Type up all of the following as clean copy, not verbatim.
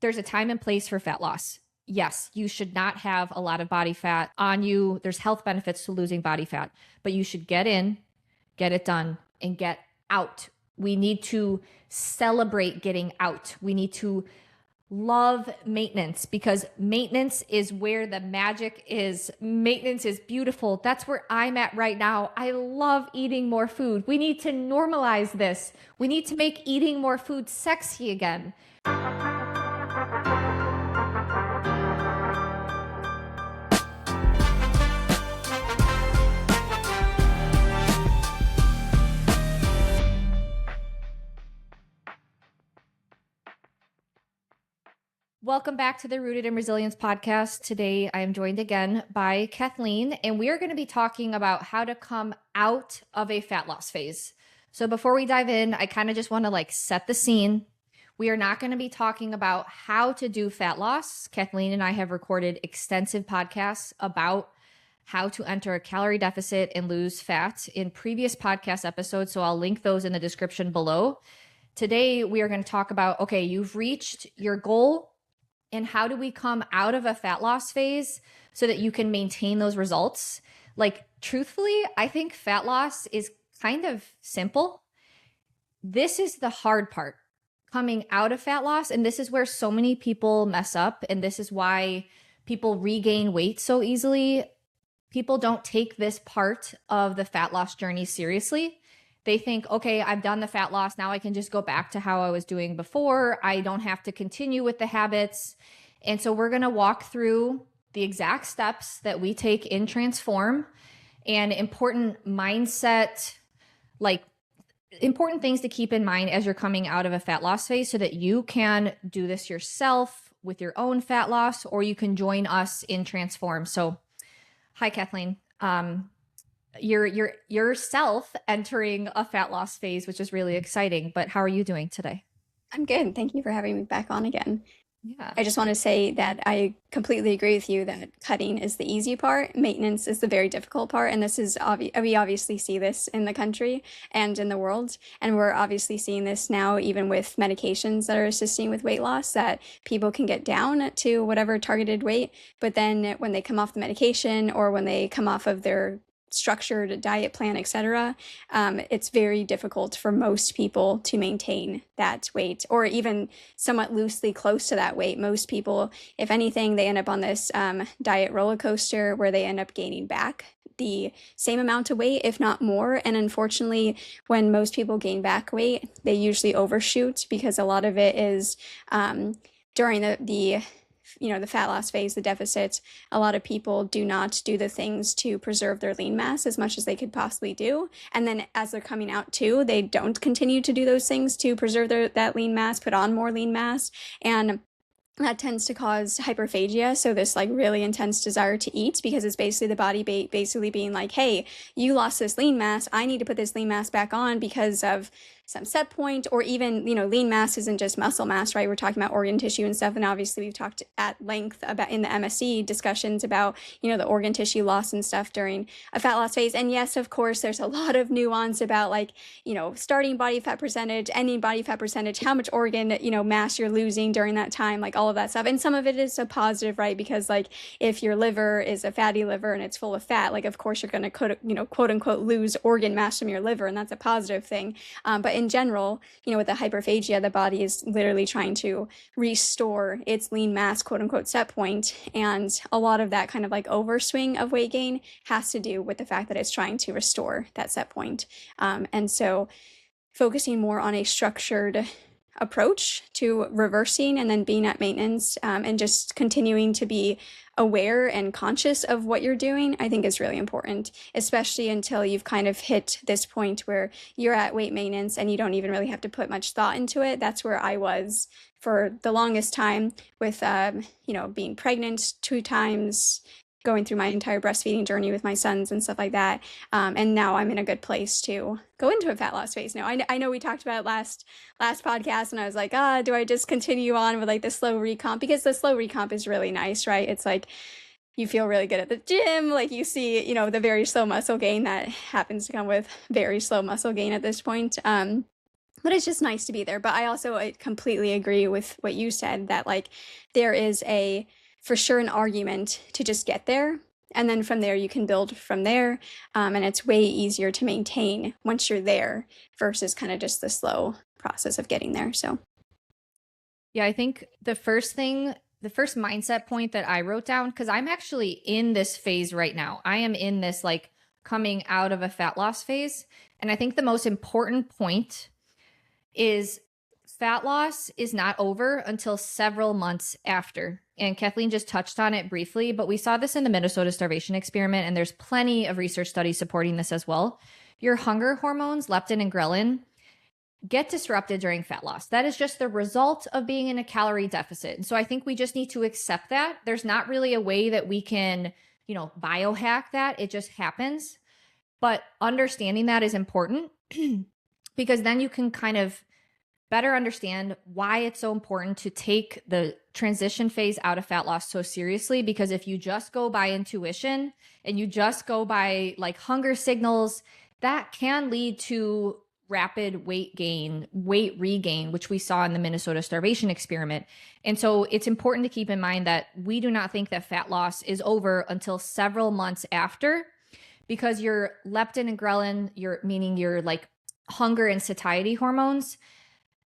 there's a time and place for fat loss. Yes, you should not have a lot of body fat on you. There's health benefits to losing body fat, but you should get in, get it done, and get out. We need to celebrate getting out. We need to love maintenance, because maintenance is where the magic is. Maintenance is beautiful. That's where I'm at right now. I love eating more food. We need to normalize this. We need to make eating more food sexy again. Welcome back to the Rooted in Resilience podcast. Today, I am joined again by Kathleen, and we are going to be talking about how to come out of a fat loss phase. So before we dive in, I kind of just want to set the scene. We are not going to be talking about how to do fat loss. Kathleen and I have recorded extensive podcasts about how to enter a calorie deficit and lose fat in previous podcast episodes. So I'll link those in the description below. Today, we are going to talk about, okay, you've reached your goal. And how do we come out of a fat loss phase so that you can maintain those results? Truthfully, I think fat loss is kind of simple. This is the hard part, coming out of fat loss. And this is where so many people mess up. And this is why people regain weight so easily. People don't take this part of the fat loss journey seriously. They think, okay, I've done the fat loss. Now I can just go back to how I was doing before. I don't have to continue with the habits. And so we're going to walk through the exact steps that we take in Transform and important mindset, important things to keep in mind as you're coming out of a fat loss phase so that you can do this yourself with your own fat loss, or you can join us in Transform. So hi, Kathleen. You're yourself entering a fat loss phase, which is really exciting. But how are you doing today? I'm good. Thank you for having me back on again. Yeah. I just want to say that I completely agree with you that cutting is the easy part. Maintenance is the very difficult part. And this is we obviously see this in the country and in the world. And we're obviously seeing this now, even with medications that are assisting with weight loss, that people can get down to whatever targeted weight. But then when they come off the medication or when they come off of their structured diet plan, etc., it's very difficult for most people to maintain that weight or even somewhat loosely close to that weight. Most people, if anything, they end up on this diet roller coaster where they end up gaining back the same amount of weight, if not more. And unfortunately, when most people gain back weight, they usually overshoot because a lot of it is during the fat loss phase, the deficit. A lot of people do not do the things to preserve their lean mass as much as they could possibly do. And then as they're coming out too, they don't continue to do those things to preserve that lean mass, put on more lean mass. And that tends to cause hyperphagia. So this really intense desire to eat, because it's basically the body basically being like, hey, you lost this lean mass. I need to put this lean mass back on because of some set point, or even, lean mass isn't just muscle mass, right? We're talking about organ tissue and stuff. And obviously we've talked at length about in the MSE discussions about, the organ tissue loss and stuff during a fat loss phase. And yes, of course, there's a lot of nuance about starting body fat percentage, ending body fat percentage, how much organ, mass you're losing during that time, all of that stuff. And some of it is a positive, right? Because if your liver is a fatty liver and it's full of fat, of course you're going to quote unquote lose organ mass from your liver. And that's a positive thing. But in general, with the hyperphagia, the body is literally trying to restore its lean mass, quote unquote, set point. And a lot of that kind of overswing of weight gain has to do with the fact that it's trying to restore that set point. And so focusing more on a structured approach to reversing and then being at maintenance, and just continuing to be aware and conscious of what you're doing, I think is really important, especially until you've kind of hit this point where you're at weight maintenance and you don't even really have to put much thought into it. That's where I was for the longest time with, being pregnant 2 times, going through my entire breastfeeding journey with my sons and stuff like that. And now I'm in a good place to go into a fat loss phase. Now, I know we talked about it last podcast, and I was like, do I just continue on with the slow recomp? Because the slow recomp is really nice, right? It's you feel really good at the gym. You see, the very slow muscle gain that happens to come with very slow muscle gain at this point. but it's just nice to be there. But I also completely agree with what you said, that like there is a for sure an argument to just get there. And then from there, you can build from there. And it's way easier to maintain once you're there versus kind of just the slow process of getting there. So, Yeah, I think the first mindset point that I wrote down, because I'm actually in this phase right now. I am in this like coming out of a fat loss phase. And I think the most important point is fat loss is not over until several months after. And Kathleen just touched on it briefly, but we saw this in the Minnesota starvation experiment, and there's plenty of research studies supporting this as well. Your hunger hormones, leptin and ghrelin, get disrupted during fat loss. That is just the result of being in a calorie deficit. And so I think we just need to accept that. There's not really a way that we can, biohack that. It just happens. But understanding that is important because then you can kind of better understand why it's so important to take the transition phase out of fat loss so seriously. Because if you just go by intuition and you just go by like hunger signals, that can lead to rapid weight gain, weight regain, which we saw in the Minnesota starvation experiment. And so it's important to keep in mind that we do not think that fat loss is over until several months after, because your leptin and ghrelin, meaning your like hunger and satiety hormones,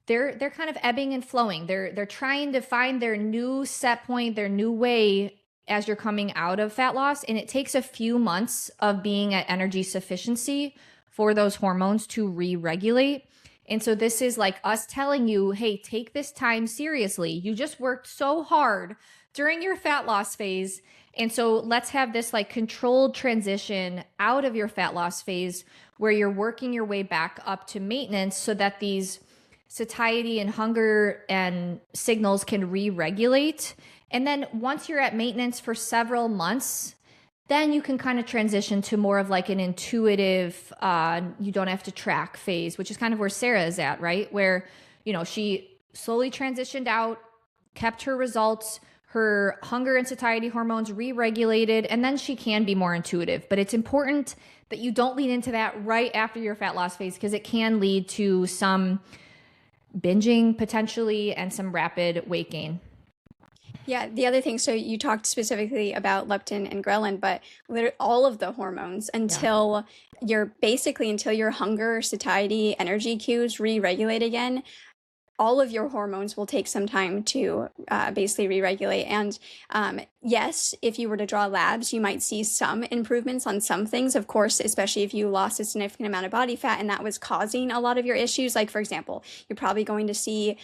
they're kind of ebbing and flowing. They're trying to find their new set point, their new way as you're coming out of fat loss. And it takes a few months of being at energy sufficiency for those hormones to re-regulate. And so this is like us telling you, hey, take this time seriously. You just worked so hard during your fat loss phase. And so let's have this like controlled transition out of your fat loss phase where you're working your way back up to maintenance so that these satiety and hunger and signals can re-regulate. And then once you're at maintenance for several months, then you can kind of transition to more of like an intuitive, you don't have to track phase, which is kind of where Sarah is at, right? Where, she slowly transitioned out, kept her results, her hunger and satiety hormones re-regulated, and then she can be more intuitive. But it's important that you don't lean into that right after your fat loss phase, because it can lead to some binging potentially and some rapid weight gain. Yeah, the other thing, so you talked specifically about leptin and ghrelin, but literally all of the hormones until your hunger, satiety, energy cues re-regulate again, all of your hormones will take some time to basically re-regulate. And yes, if you were to draw labs, you might see some improvements on some things, of course, especially if you lost a significant amount of body fat and that was causing a lot of your issues. Like, for example, you're probably going to see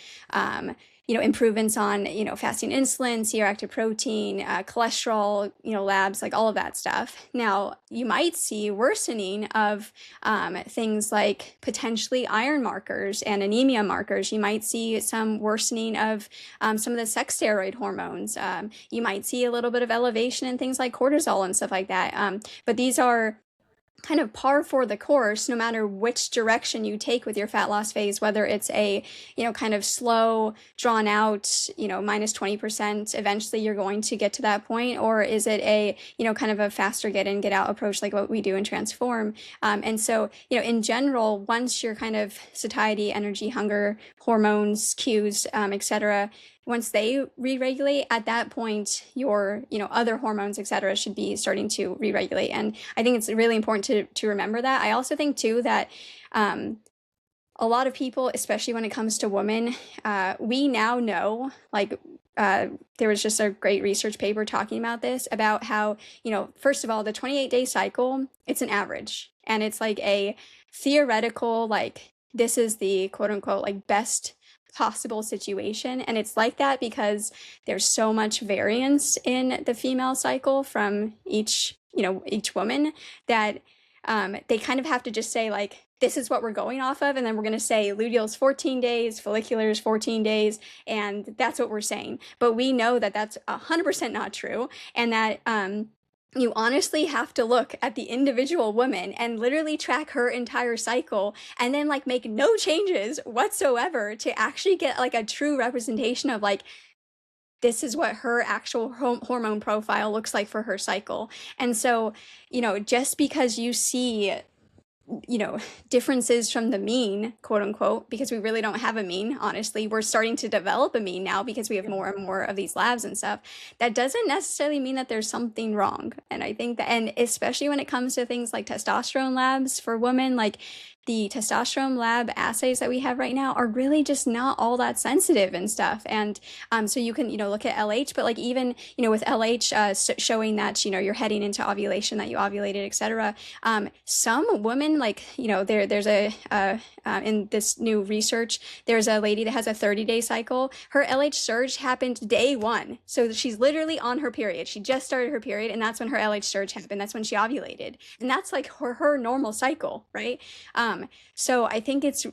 improvements on, fasting insulin, C-reactive protein, cholesterol, labs, like all of that stuff. Now, you might see worsening of things like potentially iron markers and anemia markers. You might see some worsening of some of the sex steroid hormones. You might see a little bit of elevation in things like cortisol and stuff like that. But these are kind of par for the course, no matter which direction you take with your fat loss phase, whether it's a, kind of slow, drawn out, minus 20%, eventually you're going to get to that point, or is it a, kind of a faster get in, get out approach like what we do in Transform. And so, in general, once your kind of satiety, energy, hunger, hormones, cues, etc., once they re-regulate, at that point, your, other hormones, et cetera, should be starting to re-regulate. And I think it's really important to remember that. I also think too that a lot of people, especially when it comes to women, we now know, like, there was just a great research paper talking about this, about how, first of all, the 28-day cycle, it's an average. And it's like a theoretical, like, this is the quote unquote, like, best possible situation. And it's like that because there's so much variance in the female cycle from each woman, that they kind of have to just say, like, this is what we're going off of, and then we're going to say luteal's 14 days, follicular's 14 days, and that's what we're saying. But we know that that's 100% not true, and that you honestly have to look at the individual woman and literally track her entire cycle, and then like make no changes whatsoever to actually get like a true representation of like, this is what her actual hormone profile looks like for her cycle. And so, just because you see differences from the mean, quote unquote, because we really don't have a mean, honestly. We're starting to develop a mean now because we have more and more of these labs and stuff. That doesn't necessarily mean that there's something wrong. And I think that, and especially when it comes to things like testosterone labs for women, like the testosterone lab assays that we have right now are really just not all that sensitive and stuff. And so you can, look at LH, but like even, with LH showing that, you're heading into ovulation, that you ovulated, etc. Some women, like, there's in this new research, there's a lady that has a 30-day cycle. Her LH surge happened day one. So she's literally on her period. She just started her period, and that's when her LH surge happened. That's when she ovulated. And that's like her normal cycle, right? So I think it's,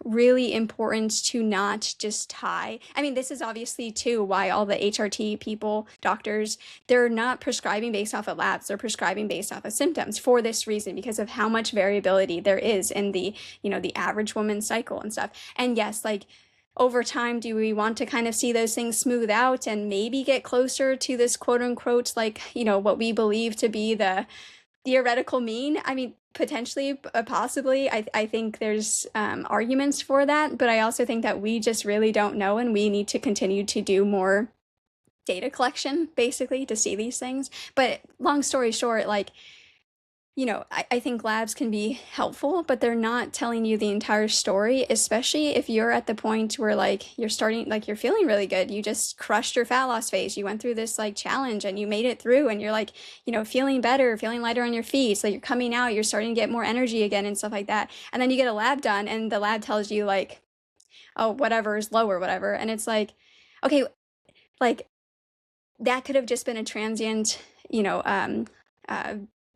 really important to not just tie. I mean, this is obviously too why all the HRT people, doctors, they're not prescribing based off of labs. They're prescribing based off of symptoms for this reason, because of how much variability there is in the, the average woman's cycle and stuff. And yes, like, over time, do we want to kind of see those things smooth out and maybe get closer to this quote unquote, like, what we believe to be the theoretical mean? I mean, potentially, possibly. I think there's arguments for that, but I also think that we just really don't know, and we need to continue to do more data collection, basically, to see these things. But long story short, like, I think labs can be helpful, but they're not telling you the entire story, especially if you're at the point where, like, you're starting, like, you're feeling really good. You just crushed your fat loss phase. You went through this, like, challenge and you made it through, and you're, like, feeling better, feeling lighter on your feet. So you're coming out, you're starting to get more energy again and stuff like that. And then you get a lab done, and the lab tells you, like, oh, whatever is low or whatever. And it's like, okay, like, that could have just been a transient,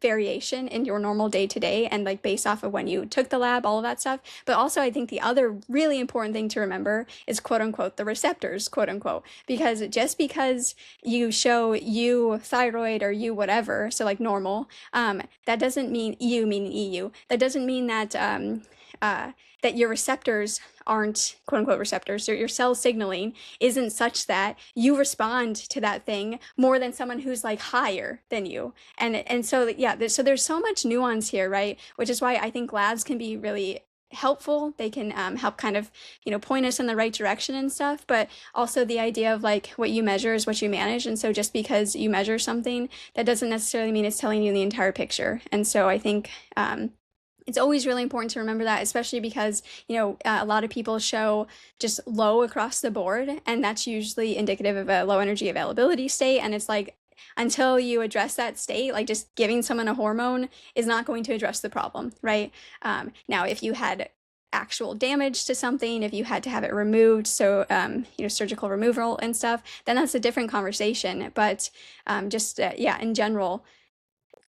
variation in your normal day to day, and like based off of when you took the lab, all of that stuff. But also, I think the other really important thing to remember is quote unquote the receptors, quote unquote, because just because you show you thyroid or you whatever, so like normal, that doesn't mean EU meaning EU. That doesn't mean that that your receptors aren't quote unquote receptors. So your cell signaling isn't such that you respond to that thing more than someone who's like higher than you. And so yeah, there's so much nuance here, right? Which is why I think labs can be really helpful. They can help kind of point us in the right direction and stuff, but also the idea of like what you measure is what you manage. And so just because you measure something, that doesn't necessarily mean it's telling you the entire picture. And so I think it's always really important to remember that, especially because, a lot of people show just low across the board, and that's usually indicative of a low energy availability state. And it's like, until you address that state, like just giving someone a hormone is not going to address the problem, right? Now, if you had actual damage to something, if you had to have it removed, so, surgical removal and stuff, then that's a different conversation. But in general,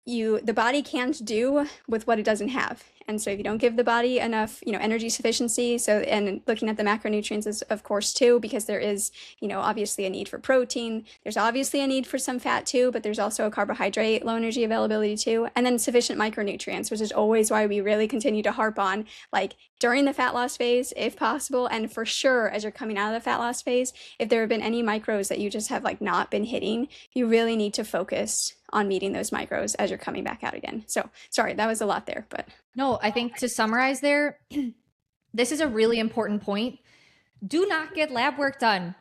the body can't do with what it doesn't have. And so if you don't give the body enough, energy sufficiency, and looking at the macronutrients is of course too, because there is, obviously a need for protein. There's obviously a need for some fat too, but there's also a carbohydrate, low energy availability too. And then sufficient micronutrients, which is always why we really continue to harp on, like, during the fat loss phase, if possible, and for sure as you're coming out of the fat loss phase, if there have been any micros that you just have like not been hitting, you really need to focus on meeting those micros as you're coming back out again. So sorry, that was a lot there, but no, I think to summarize there, this is a really important point. Do not get lab work done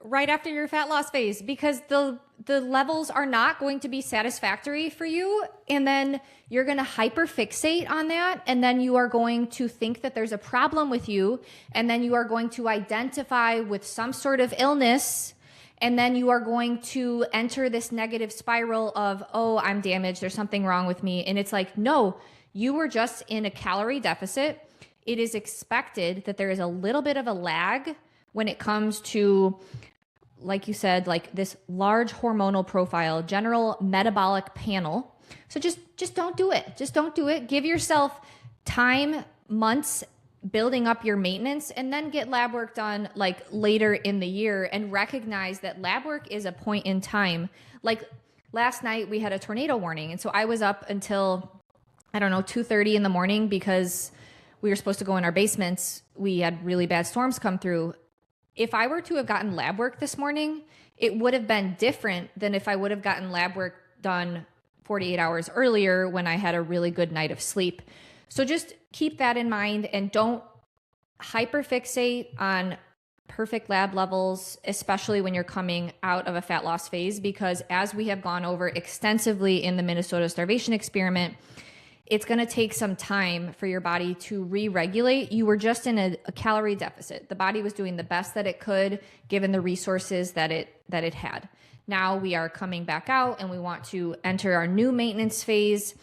right after your fat loss phase, because the levels are not going to be satisfactory for you. And then you're going to hyperfixate on that. And then you are going to think that there's a problem with you. And then you are going to identify with some sort of illness. And then you are going to enter this negative spiral of, oh, I'm damaged. There's something wrong with me. And it's like, no, you were just in a calorie deficit. It is expected that there is a little bit of a lag when it comes to, like you said, like this large hormonal profile, general metabolic panel. So just don't do it. Just don't do it. Give yourself time, months, building up your maintenance, and then get lab work done like later in the year, and recognize that lab work is a point in time. Like last night we had a tornado warning. And so I was up until, 2:30 in the morning, because we were supposed to go in our basements. We had really bad storms come through. If I were to have gotten lab work this morning, it would have been different than if I would have gotten lab work done 48 hours earlier when I had a really good night of sleep. So just keep that in mind and don't hyperfixate on perfect lab levels, especially when you're coming out of a fat loss phase, because as we have gone over extensively in the Minnesota starvation experiment, it's going to take some time for your body to re-regulate. You were just in a calorie deficit. The body was doing the best that it could given the resources that it had. Now we are coming back out and we want to enter our new maintenance phase,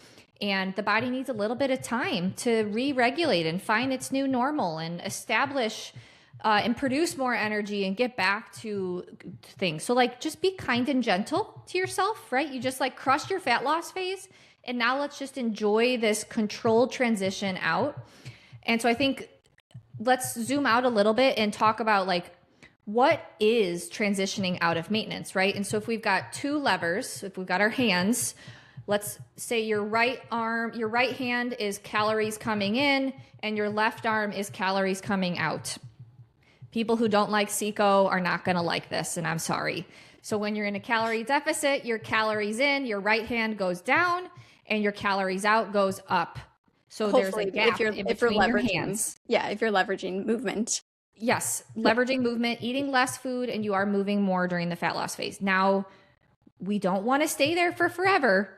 and the body needs a little bit of time to re-regulate and find its new normal and establish and produce more energy and get back to things. So like, just be kind and gentle to yourself, right? You just like crushed your fat loss phase, and now let's just enjoy this controlled transition out. And so I think let's zoom out a little bit and talk about like, what is transitioning out of maintenance, right? And so if we've got two levers, if we've got our hands, let's say your right hand is calories coming in and your left arm is calories coming out. People who don't like CICO are not going to like this, and I'm sorry. So when you're in a calorie deficit, your calories in, your right hand goes down, and your calories out goes up. So Hopefully, there's a gap in between your hands. Yeah, if you're leveraging movement. Yes, leveraging movement, eating less food, and you are moving more during the fat loss phase. Now, we don't want to stay there for forever.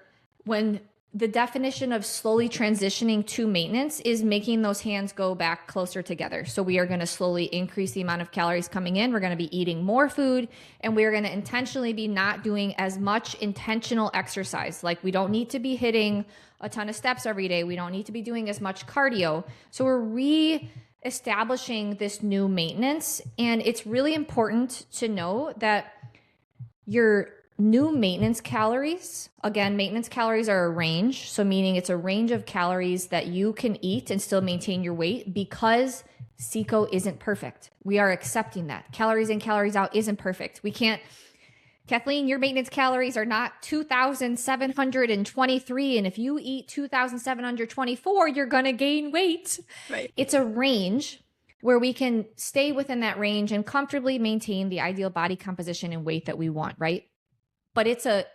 When the definition of slowly transitioning to maintenance is making those hands go back closer together. So we are going to slowly increase the amount of calories coming in. We're going to be eating more food, and we're going to intentionally be not doing as much intentional exercise. Like, we don't need to be hitting a ton of steps every day. We don't need to be doing as much cardio. So we're re-establishing this new maintenance. And it's really important to know that your new maintenance calories, again, maintenance calories are a range. So meaning it's a range of calories that you can eat and still maintain your weight, because CICO isn't perfect. We are accepting that. Calories in, calories out isn't perfect. We can't, Kathleen, your maintenance calories are not 2,723. And if you eat 2,724, you're going to gain weight. Right. It's a range where we can stay within that range and comfortably maintain the ideal body composition and weight that we want, right? But it's a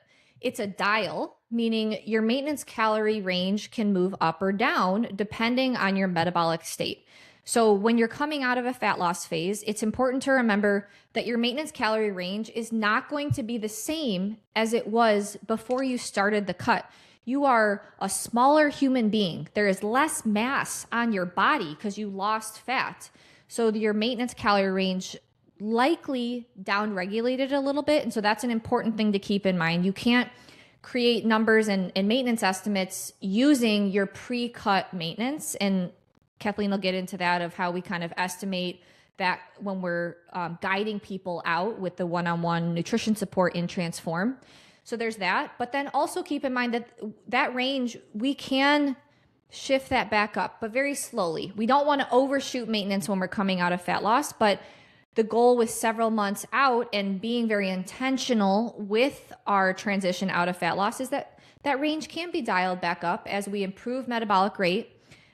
dial, meaning your maintenance calorie range can move up or down depending on your metabolic state. So when you're coming out of a fat loss phase, it's important to remember that your maintenance calorie range is not going to be the same as it was before you started the cut. You are a smaller human being. There is less mass on your body because you lost fat. So your maintenance calorie range likely down-regulated a little bit. And so that's an important thing to keep in mind. You can't create numbers and maintenance estimates using your pre-cut maintenance. And Kathleen will get into that, of how we kind of estimate that when we're guiding people out with the one-on-one nutrition support in Transform. So there's that. But then also keep in mind that that range, we can shift that back up, but very slowly. We don't want to overshoot maintenance when we're coming out of fat loss, but the goal with several months out and being very intentional with our transition out of fat loss is that that range can be dialed back up as we improve metabolic rate,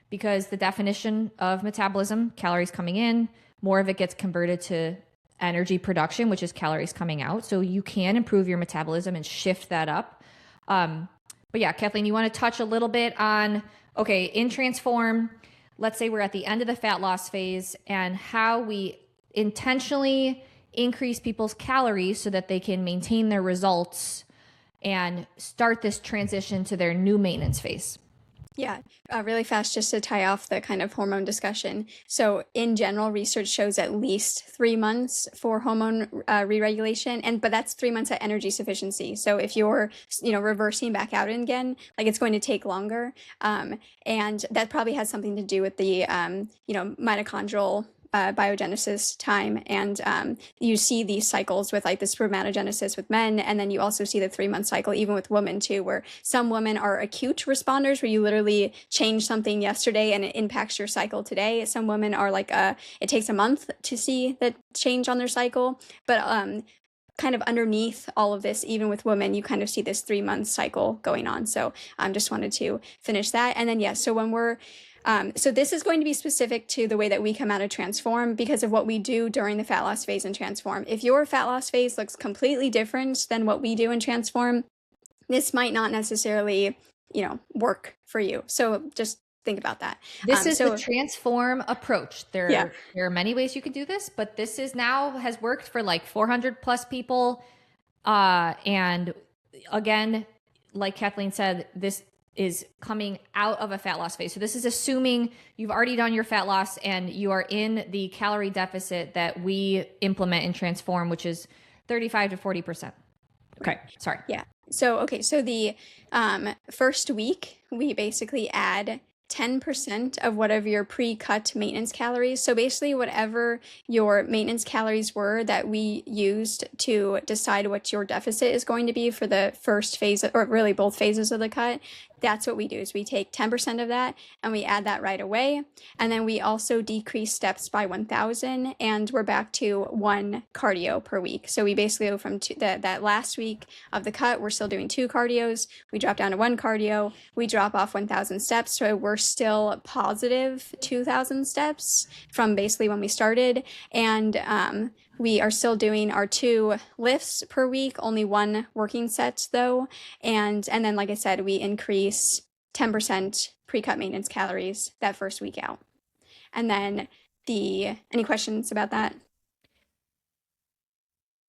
because the definition of metabolism, calories coming in, more of it gets converted to energy production, which is calories coming out. So you can improve your metabolism and shift that up. But yeah, Kathleen, you want to touch a little bit on, okay, in Transform, let's say we're at the end of the fat loss phase, and how we intentionally increase people's calories so that they can maintain their results and start this transition to their new maintenance phase. Yeah, really fast, just to tie off the kind of hormone discussion. So in general, research shows at least 3 months for hormone re-regulation, but that's 3 months at energy sufficiency. So if you're, reversing back out again, like, it's going to take longer. And that probably has something to do with the, mitochondrial biogenesis time. And you see these cycles with like the spermatogenesis with men, and then you also see the 3 month cycle even with women too, where some women are acute responders, where you literally change something yesterday and it impacts your cycle today. Some women are like it takes a month to see the change on their cycle. But kind of underneath all of this, even with women, you kind of see this 3 month cycle going on. So I just wanted to finish that. And then so when we're so this is going to be specific to the way that we come out of Transform because of what we do during the fat loss phase in Transform. If your fat loss phase looks completely different than what we do in Transform, this might not necessarily, work for you. So just think about that. This is the So transform approach. yeah, There are many ways you can do this, but this is now has worked for like 400 plus people. And again, like Kathleen said, this is coming out of a fat loss phase. So this is assuming you've already done your fat loss and you are in the calorie deficit that we implement and transform, which is 35 to 40%. Okay, sorry. yeah. So, okay, so the first week, we basically add 10% of whatever your pre-cut maintenance calories. So basically whatever your maintenance calories were that we used to decide what your deficit is going to be for the first phase, or really both phases of the cut, that's what we do is we take 10% of that and we add that right away. And then we also decrease steps by 1,000 and we're back to 1 cardio per week. So we basically go from that last week of the cut, we're still doing 2 cardios. We drop down to 1 cardio. We drop off 1,000 steps. So we're still positive 2,000 steps from basically when we started. And we are still doing our 2 lifts per week, only 1 working set though. And then, like I said, we increase 10% pre-cut maintenance calories that first week out. And then any questions about that?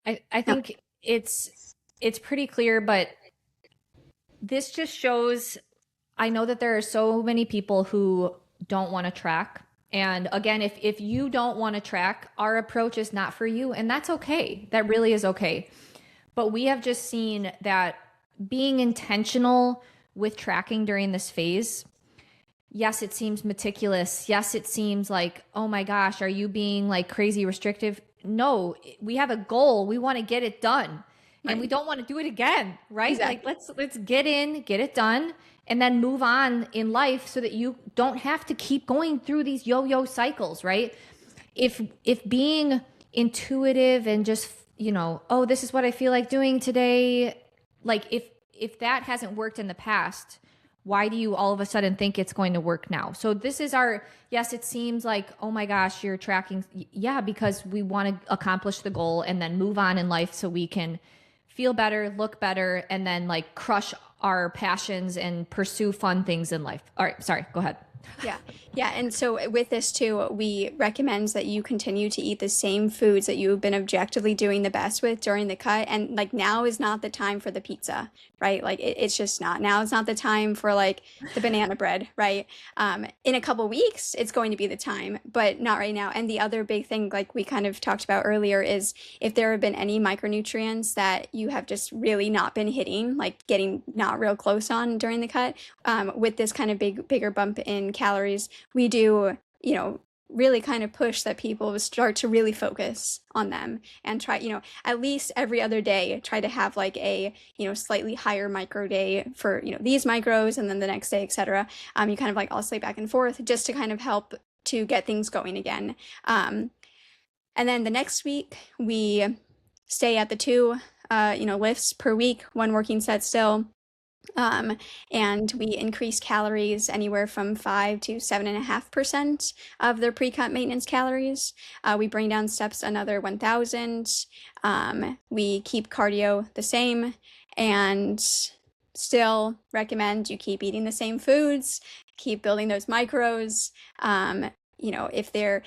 I think it's pretty clear, but this just shows, I know that there are so many people who don't want to track. And again, if you don't want to track, our approach is not for you. And that's okay. That really is okay. But we have just seen that being intentional with tracking during this phase, yes, it seems meticulous. Yes, it seems like, oh my gosh, are you being like crazy restrictive? No, we have a goal. We want to get it done. Right. And we don't want to do it again, right? Exactly. Like let's get it done, and then move on in life so that you don't have to keep going through these yo-yo cycles, right? If being intuitive and just, oh, this is what I feel like doing today, like if that hasn't worked in the past, why do you all of a sudden think it's going to work now? So this is yes, it seems like, oh my gosh, you're tracking. Yeah, because we want to accomplish the goal and then move on in life so we can feel better, look better, and then like crush our passions and pursue fun things in life. All right, sorry, go ahead. Yeah. And so with this too, we recommend that you continue to eat the same foods that you've been objectively doing the best with during the cut. And like now is not the time for the pizza, right? Like it's just not. Now is not the time for like the banana bread, right? In a couple weeks, it's going to be the time, but not right now. And the other big thing, like we kind of talked about earlier, is if there have been any micronutrients that you have just really not been hitting, like getting not real close on during the cut, with this kind of bigger bump in calories, we do, really kind of push that people start to really focus on them and try, at least every other day, try to have like a, slightly higher micro day for, these micros and then the next day, etc. You kind of like oscillate back and forth just to kind of help to get things going again. And then the next week we stay at the 2, lifts per week, 1 working set still. And we increase calories anywhere from 5 to 7.5% of their pre-cut maintenance calories. We bring down steps another 1,000. We keep cardio the same, and still recommend you keep eating the same foods, keep building those micros. If they're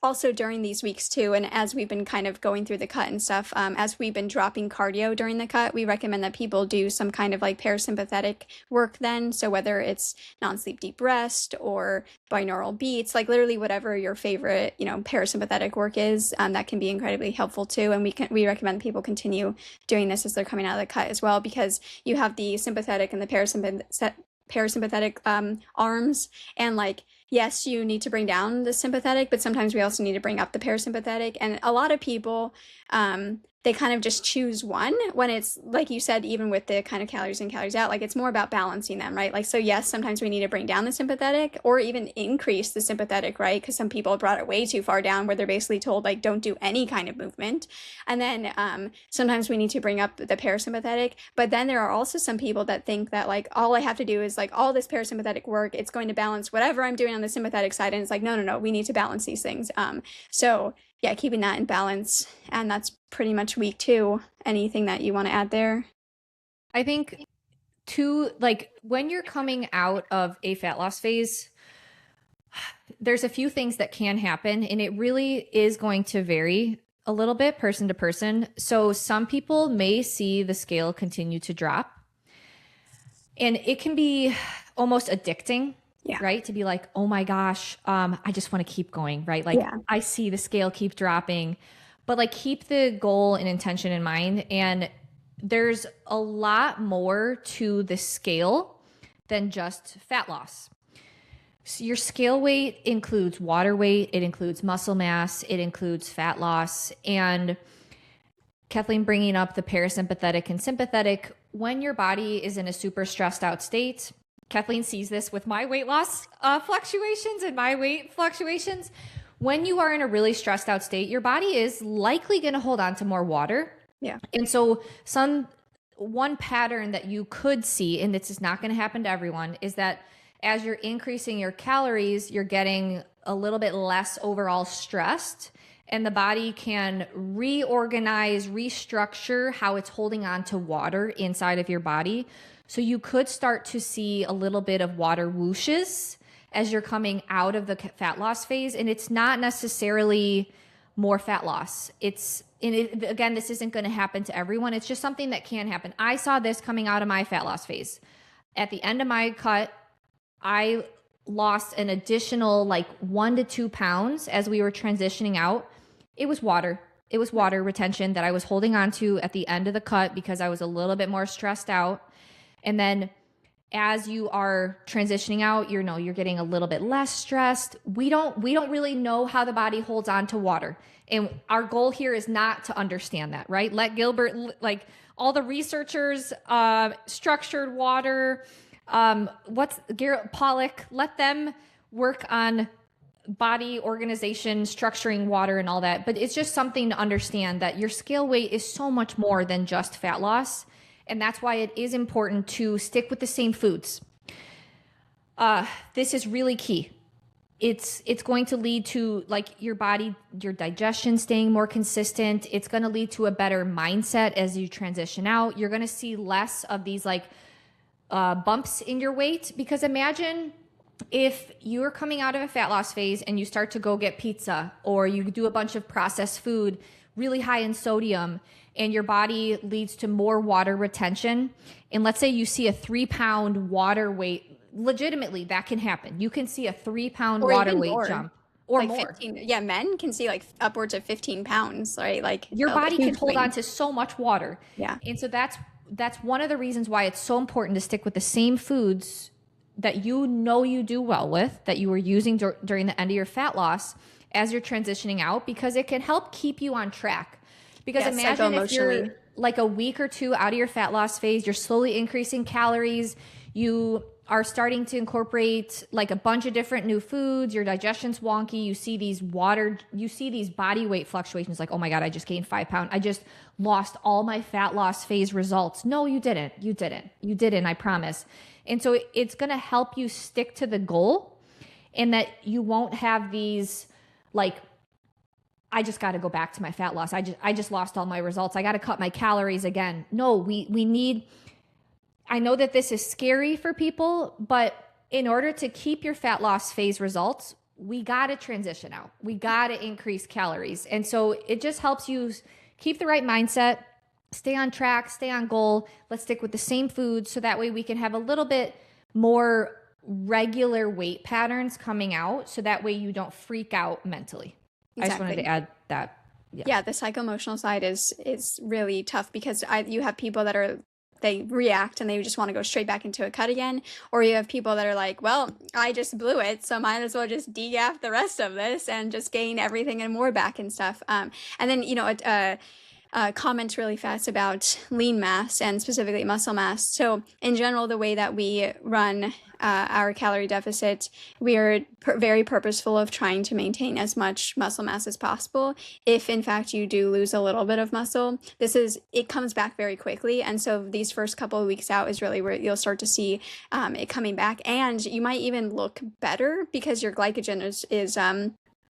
also during these weeks too, and as we've been kind of going through the cut and stuff, as we've been dropping cardio during the cut, we recommend that people do some kind of like parasympathetic work then. So whether it's non-sleep deep rest or binaural beats, like literally whatever your favorite, parasympathetic work is, that can be incredibly helpful too. And we recommend people continue doing this as they're coming out of the cut as well, because you have the sympathetic and the parasympathetic arms, and like, yes, you need to bring down the sympathetic, but sometimes we also need to bring up the parasympathetic. And a lot of people, they kind of just choose one when it's, like you said, even with the kind of calories in, calories out, like it's more about balancing them, right? Like, so yes, sometimes we need to bring down the sympathetic or even increase the sympathetic, right? Because some people brought it way too far down where they're basically told, like, don't do any kind of movement. And then sometimes we need to bring up the parasympathetic. But then there are also some people that think that, like, all I have to do is, like, all this parasympathetic work, it's going to balance whatever I'm doing on the sympathetic side. And it's like, no, we need to balance these things. So yeah, keeping that in balance. And that's pretty much week 2. Anything that you want to add there? I think to like when you're coming out of a fat loss phase, there's a few things that can happen, and it really is going to vary a little bit person to person. So some people may see the scale continue to drop, and it can be almost addicting, Yeah. right? To be like, oh my gosh, I just want to keep going, right? Like Yeah. I see the scale keep dropping, but like keep the goal and intention in mind. And there's a lot more to the scale than just fat loss. So your scale weight includes water weight, it includes muscle mass, it includes fat loss. And Kathleen bringing up the parasympathetic and sympathetic, when your body is in a super stressed out state, Kathleen sees this with my weight loss fluctuations and my weight fluctuations. When you are in a really stressed out state, your body is likely going to hold on to more water. Yeah. And so one pattern that you could see, and this is not going to happen to everyone, is that as you're increasing your calories, you're getting a little bit less overall stressed, and the body can reorganize, restructure how it's holding on to water inside of your body. So you could start to see a little bit of water whooshes as you're coming out of the fat loss phase. And it's not necessarily more fat loss. Again, this isn't going to happen to everyone. It's just something that can happen. I saw this coming out of my fat loss phase. At the end of my cut, I lost an additional like 1 to 2 pounds as we were transitioning out. It was water. It was water retention that I was holding on to at the end of the cut because I was a little bit more stressed out. And then as you are transitioning out, you're getting a little bit less stressed. We don't really know how the body holds on to water. And our goal here is not to understand that, right? Let Gilbert, like all the researchers, structured water, what's Garrett Pollock, let them work on body organization, structuring water and all that. But it's just something to understand that your scale weight is so much more than just fat loss. And that's why it is important to stick with the same foods. This is really key. It's going to lead to like your body, your digestion staying more consistent. It's going to lead to a better mindset as you transition out. You're going to see less of these like bumps in your weight, because imagine if you're coming out of a fat loss phase and you start to go get pizza, or you do a bunch of processed food really high in sodium, and your body leads to more water retention. And let's say you see a 3-pound water weight, legitimately that can happen. You can see a 3-pound water weight more. Jump or like more. 15, yeah, men can see like upwards of 15 pounds, right? Like your body can hold swing. on to so much water. Yeah. And so that's one of the reasons why it's so important to stick with the same foods that you do well with, that you were using during the end of your fat loss as you're transitioning out, because it can help keep you on track. Because imagine if you're like a week or two out of your fat loss phase, you're slowly increasing calories, you are starting to incorporate like a bunch of different new foods, your digestion's wonky, you see these body weight fluctuations like, oh my God, I just gained 5 pounds. I just lost all my fat loss phase results. No, you didn't. You didn't, I promise. And so it's going to help you stick to the goal, and that you won't have these like, I just got to go back to my fat loss. I just lost all my results. I got to cut my calories again. No, we need, I know that this is scary for people, but in order to keep your fat loss phase results, we got to transition out. We got to increase calories. And so it just helps you keep the right mindset, stay on track, stay on goal. Let's stick with the same food, so that way we can have a little bit more regular weight patterns coming out, so that way you don't freak out mentally. Exactly. I just wanted to add that. Yeah, the psycho-emotional side is really tough, because you have people that they react and they just want to go straight back into a cut again, or you have people that are like, well, I just blew it, so might as well just decaf the rest of this and just gain everything and more back and stuff. And then comment really fast about lean mass and specifically muscle mass. So in general, the way that we run our calorie deficit, we are very purposeful of trying to maintain as much muscle mass as possible. If in fact you do lose a little bit of muscle, it comes back very quickly. And so these first couple of weeks out is really where you'll start to see it coming back, and you might even look better because your glycogen is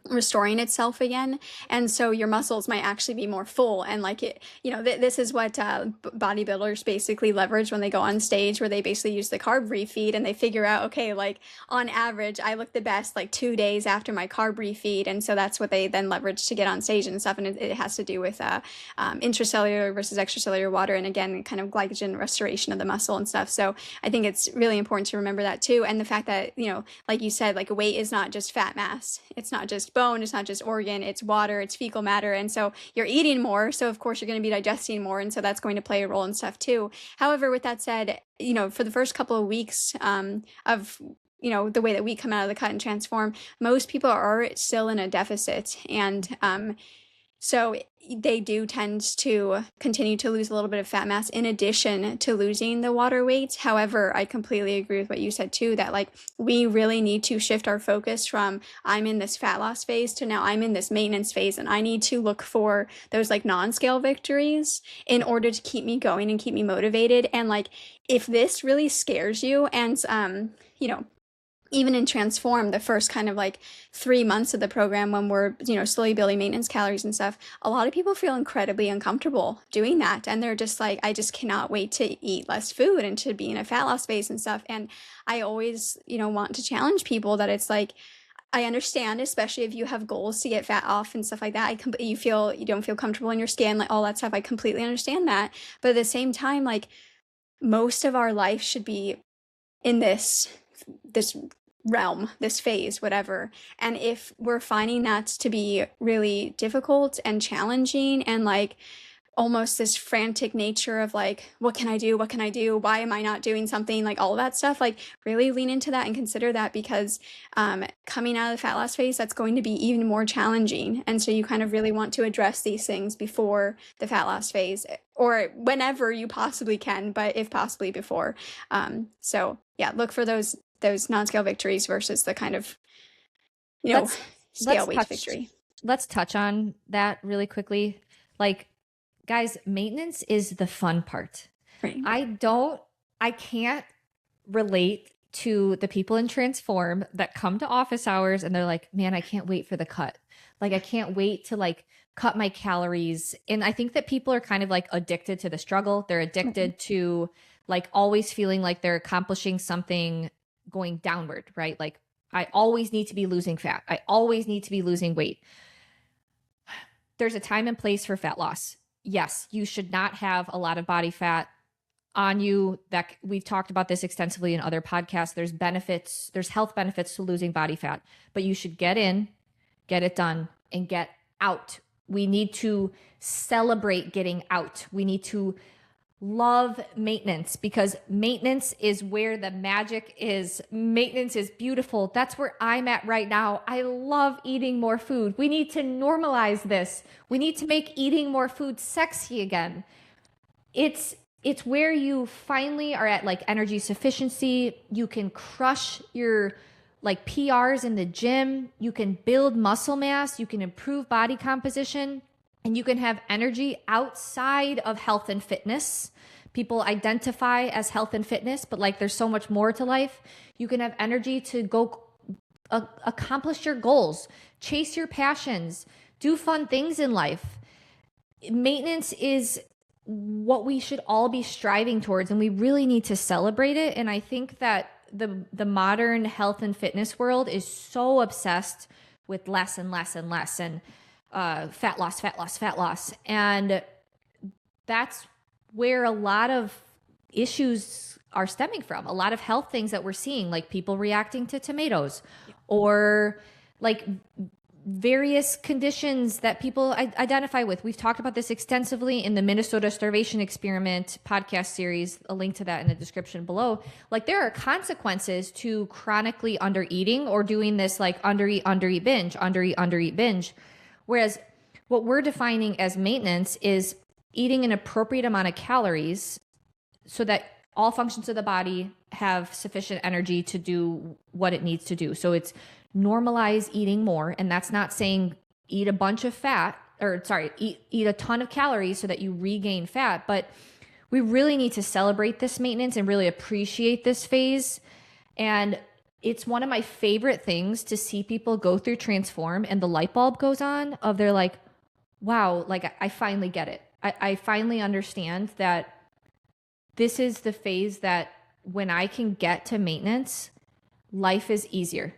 restoring itself again, and so your muscles might actually be more full. And like it, this is what bodybuilders basically leverage when they go on stage, where they basically use the carb refeed, and they figure out, okay, like on average I look the best like 2 days after my carb refeed, and so that's what they then leverage to get on stage and stuff. And it has to do with intracellular versus extracellular water, and again kind of glycogen restoration of the muscle and stuff. So I think it's really important to remember that too, and the fact that, like you said, like weight is not just fat mass, it's not just bone, it's not just organ, it's water, it's fecal matter. And so you're eating more, so of course you're going to be digesting more, and so that's going to play a role in stuff too. However, with that said, for the first couple of weeks of the way that we come out of the cut and transform, most people are still in a deficit, and so they do tend to continue to lose a little bit of fat mass in addition to losing the water weight. However, I completely agree with what you said too, that like we really need to shift our focus from I'm in this fat loss phase to now I'm in this maintenance phase, and I need to look for those like non-scale victories in order to keep me going and keep me motivated. And like if this really scares you, and even in Transform, the first kind of like 3 months of the program, when we're, slowly building maintenance calories and stuff, a lot of people feel incredibly uncomfortable doing that. And they're just like, I just cannot wait to eat less food and to be in a fat loss phase and stuff. And I always, want to challenge people that it's like, I understand, especially if you have goals to get fat off and stuff like that. You don't feel comfortable in your skin, like all that stuff. I completely understand that. But at the same time, like most of our life should be in this realm, this phase, whatever. And if we're finding that to be really difficult and challenging, and like almost this frantic nature of like, what can I do? What can I do? Why am I not doing something? Like all of that stuff, like really lean into that and consider that, because coming out of the fat loss phase, that's going to be even more challenging. And so you kind of really want to address these things before the fat loss phase, or whenever you possibly can, but if possibly before. So yeah, look for those non-scale victories versus the kind of, scale weight victory. Let's touch on that really quickly. Like, guys, maintenance is the fun part. Right. I can't relate to the people in Transform that come to office hours and they're like, man, I can't wait for the cut. Like, I can't wait to like cut my calories. And I think that people are kind of like addicted to the struggle. They're addicted to like always feeling like they're accomplishing something going downward, right? Like I always need to be losing fat. I always need to be losing weight. There's a time and place for fat loss. Yes, you should not have a lot of body fat on you. That we've talked about this extensively in other podcasts. There's benefits, there's health benefits to losing body fat, but you should get in, get it done, and get out. We need to celebrate getting out. We need to love maintenance, because maintenance is where the magic is. Maintenance is beautiful. That's where I'm at right now. I love eating more food. We need to normalize this. We need to make eating more food sexy again. It's where you finally are at like energy sufficiency. You can crush your like PRs in the gym. You can build muscle mass. You can improve body composition. And you can have energy outside of health and fitness. People identify as health and fitness, but like there's so much more to life. You can have energy to go accomplish your goals, chase your passions, do fun things in life. Maintenance is what we should all be striving towards, and we really need to celebrate it. And I think that the modern health and fitness world is so obsessed with less and less and less, and fat loss. And that's where a lot of issues are stemming from. A lot of health things that we're seeing, like people reacting to tomatoes, or like various conditions that people identify with. We've talked about this extensively in the Minnesota Starvation Experiment podcast series, a link to that in the description below. Like there are consequences to chronically undereating or doing this like undereat, binge. Whereas what we're defining as maintenance is eating an appropriate amount of calories so that all functions of the body have sufficient energy to do what it needs to do. So it's normalize eating more. And that's not saying eat a bunch of fat, or sorry, eat a ton of calories so that you regain fat. But we really need to celebrate this maintenance and really appreciate this phase. And It's one of my favorite things to see people go through transform and the light bulb goes on of they're like, wow, like I finally get it. I finally understand that this is the phase that when I can get to maintenance, life is easier.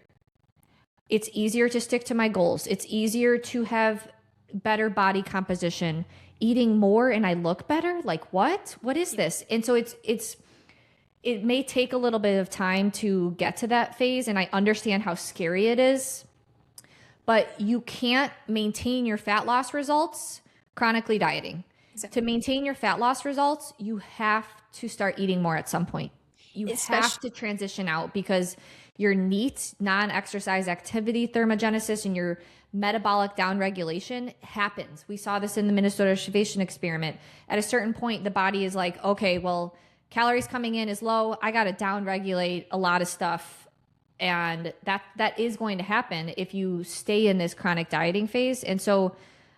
It's easier to stick to my goals. It's easier to have better body composition, eating more and I look better. Like what? What is this? And so it may take a little bit of time to get to that phase, and I understand how scary it is, but you can't maintain your fat loss results chronically dieting. Exactly. To maintain your fat loss results, you have to start eating more at some point. You have to transition out because your NEAT, non-exercise activity thermogenesis, and your metabolic downregulation happens. We saw this in the Minnesota starvation experiment. At a certain point, the body is like, okay, well, calories coming in is low. I got to downregulate a lot of stuff. And that is going to happen if you stay in this chronic dieting phase. And so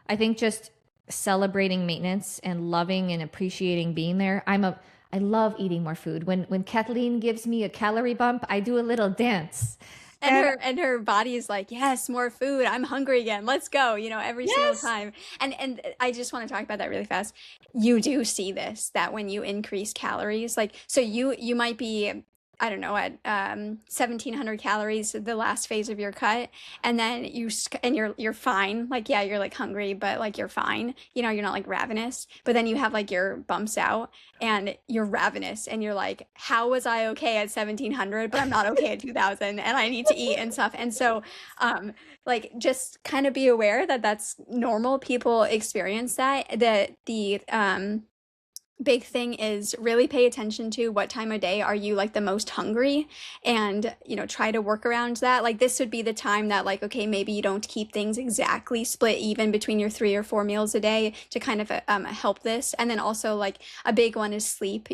I think just celebrating maintenance and loving and appreciating being there. I love eating more food. When Kathleen gives me a calorie bump, I do a little dance. And her body is like, yes, more food. I'm hungry again. Let's go, every single time. And I just want to talk about that really fast. You do see this, that when you increase calories, like, so you might be, I don't know, at 1,700 calories the last phase of your cut, and then you're fine. Like, yeah, you're like hungry, but like you're fine. You're not like ravenous. But then you have like your bumps out, and you're ravenous, and you're like, how was I okay at 1,700, but I'm not okay at 2,000, and I need to eat and stuff. And so, like, just kind of be aware that that's normal. People experience that. The big thing is really pay attention to what time of day are you like the most hungry, and try to work around that. Like, this would be the time that, like, okay, maybe you don't keep things exactly split even between your 3 or 4 meals a day to kind of help this. And then also, like, a big one is sleep.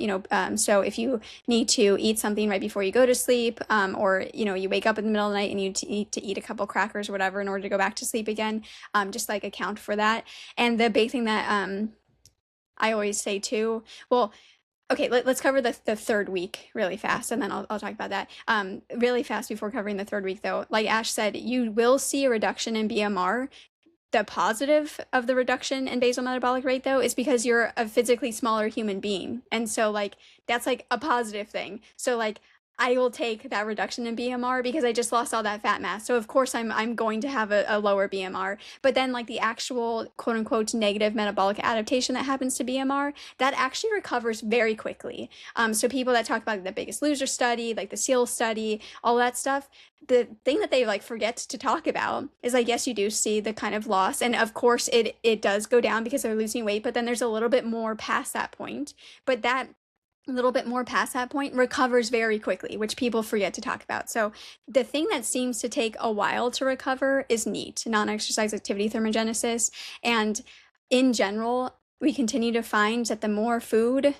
So if you need to eat something right before you go to sleep, or you wake up in the middle of the night and you need to eat a couple crackers or whatever in order to go back to sleep again, just like account for that. And the big thing that I always say too, well, okay, let's cover the third week really fast, and then I'll talk about that really fast before covering the third week, though. Like Ash said, you will see a reduction in BMR. The positive of the reduction in basal metabolic rate, though, is because you're a physically smaller human being. And so, like, that's like a positive thing. So, like, I will take that reduction in BMR because I just lost all that fat mass. So of course I'm going to have a lower BMR. But then, like, the actual quote unquote negative metabolic adaptation that happens to BMR, that actually recovers very quickly. So people that talk about the Biggest Loser study, like the SEAL study, all that stuff, the thing that they like forget to talk about is, like, yes, you do see the kind of loss, and of course it does go down because they're losing weight, but then there's a little bit more past that point. But that a little bit more past that point recovers very quickly, which people forget to talk about. So the thing that seems to take a while to recover is NEAT, non-exercise activity thermogenesis. And in general, we continue to find that the more food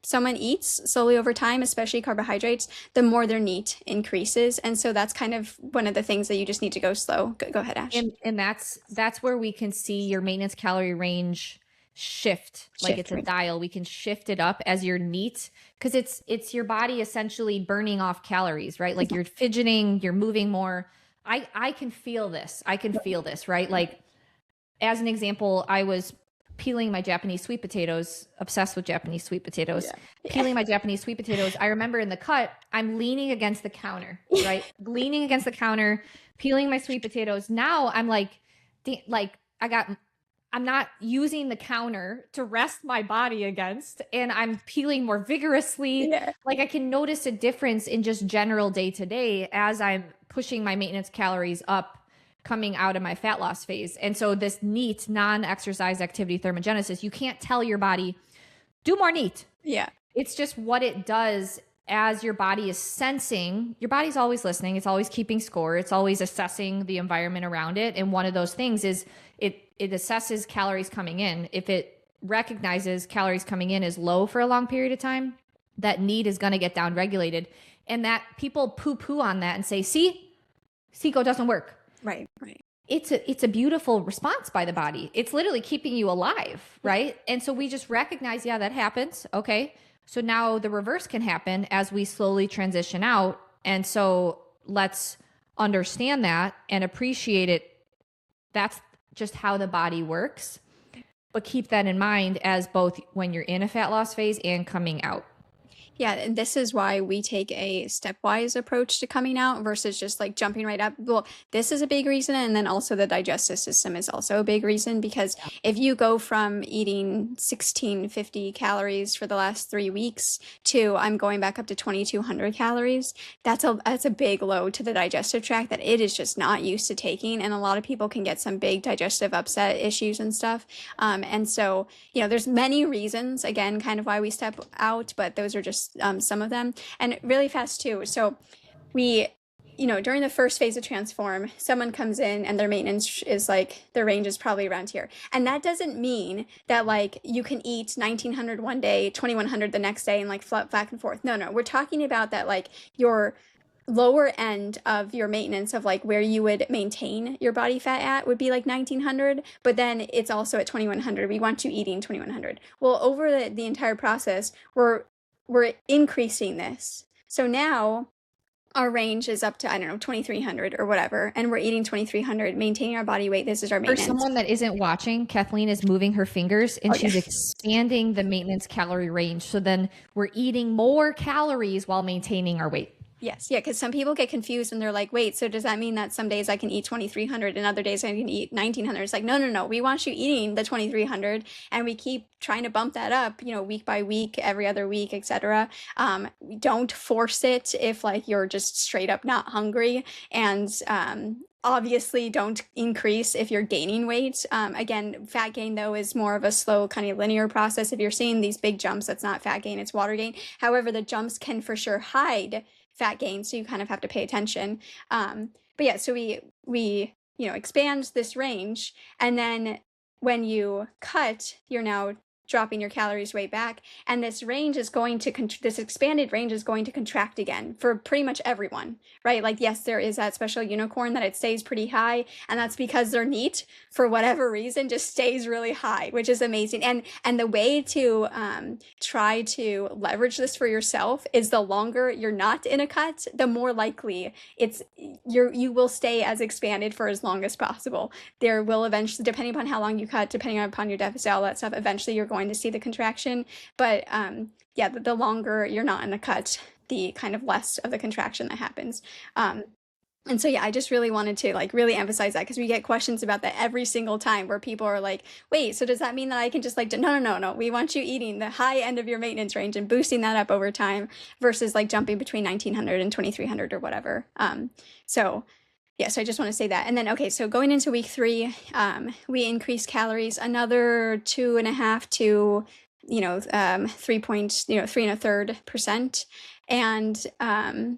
someone eats slowly over time, especially carbohydrates, the more their NEAT increases. And so that's kind of one of the things that you just need to go slow. Go ahead, Ash. And that's where we can see your maintenance calorie range shift, like it's a dial. We can shift it up as your NEAT, because it's your body essentially burning off calories, right? Like, you're fidgeting, you're moving more. I can feel this. Right? Like, as an example, I was peeling my Japanese sweet potatoes, obsessed with Japanese sweet potatoes, peeling my Japanese sweet potatoes. I remember in the cut, I'm leaning against the counter, right? Leaning against the counter, peeling my sweet potatoes. Now I'm like, I'm not using the counter to rest my body against, and I'm peeling more vigorously. Yeah. Like, I can notice a difference in just general day to day as I'm pushing my maintenance calories up coming out of my fat loss phase. And so this NEAT, non-exercise activity thermogenesis, you can't tell your body, do more NEAT. Yeah. It's just what it does as your body is sensing. Your body's always listening. It's always keeping score. It's always assessing the environment around it. And one of those things is it assesses calories coming in. If it recognizes calories coming in is low for a long period of time, that NEAT is going to get down regulated. And that people poo-poo on that and say, see, CECO doesn't work. Right. It's a beautiful response by the body. It's literally keeping you alive, right? And so we just recognize, yeah, that happens. Okay. So now the reverse can happen as we slowly transition out. And so, let's understand that and appreciate it. That's just how the body works. But keep that in mind as both when you're in a fat loss phase and coming out. Yeah, and this is why we take a stepwise approach to coming out versus just like jumping right up. Well, this is a big reason, and then also the digestive system is also a big reason, because if you go from eating 1650 calories for the last 3 weeks to I'm going back up to 2200 calories, that's a big load to the digestive tract that it is just not used to taking, and a lot of people can get some big digestive upset issues and stuff. And so, there's many reasons, again, kind of why we step out, but those are just some of them. And really fast too. So we, during the first phase of transform, someone comes in and their maintenance is like, their range is probably around here. And that doesn't mean that like you can eat 1900 one day, 2100 the next day and like flip back and forth. No, we're talking about that like your lower end of your maintenance of like where you would maintain your body fat at would be like 1900, but then it's also at 2100. We want you eating 2100. Well, over the entire process, we're increasing this. So now our range is up to, I don't know, 2300 or whatever, and we're eating 2300, maintaining our body weight. This is our maintenance. For someone that isn't watching, Kathleen is moving her fingers and she's expanding the maintenance calorie range. So then we're eating more calories while maintaining our weight. Yes. Yeah. Because some people get confused and they're like, wait, so does that mean that some days I can eat 2300 and other days I can eat 1900? It's like, no. We want you eating the 2300 and we keep trying to bump that up, week by week, every other week, etc. Don't force it if like you're just straight up not hungry, and obviously don't increase if you're gaining weight. Again, fat gain though is more of a slow kind of linear process. If you're seeing these big jumps, that's not fat gain, it's water gain. However, the jumps can for sure hide fat gain, so you kind of have to pay attention. But yeah, so we expand this range, and then when you cut, you're now dropping your calories way back, and this range is going to this expanded range is going to contract again for pretty much everyone, right? Like, yes, there is that special unicorn that it stays pretty high, and that's because their NEAT, for whatever reason, just stays really high, which is amazing. And the way to try to leverage this for yourself is the longer you're not in a cut, the more likely you will stay as expanded for as long as possible. There will eventually, depending upon how long you cut, depending upon your deficit, all that stuff, eventually you're going to see the contraction. But yeah, the longer you're not in the cut, the kind of less of the contraction that happens. And so, yeah, I just really wanted to like really emphasize that, because we get questions about that every single time where people are like, wait, so does that mean that I can just like, no. We want you eating the high end of your maintenance range and boosting that up over time versus like jumping between 1900 and 2300 or whatever. So yeah, so I just want to say that. And then, okay, so going into week 3, we increase calories another 2.5 to, 3.3%. And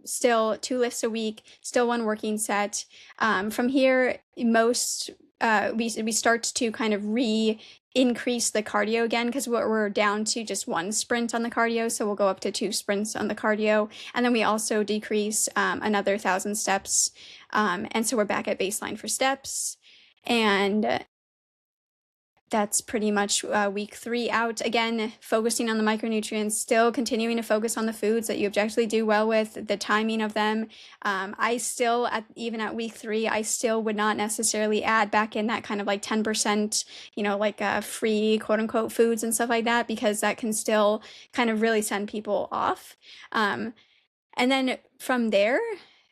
still 2 lifts a week, still 1 working set. From here, we start to kind of increase the cardio again, because we're down to just 1 sprint on the cardio, so we'll go up to 2 sprints on the cardio, and then we also decrease another 1,000 steps, and so we're back at baseline for steps. And that's pretty much week 3 out. Again, focusing on the micronutrients, still continuing to focus on the foods that you objectively do well with, the timing of them. I still, even at week 3, I still would not necessarily add back in that kind of like 10%, like free quote unquote foods and stuff like that, because that can still kind of really send people off. And then from there,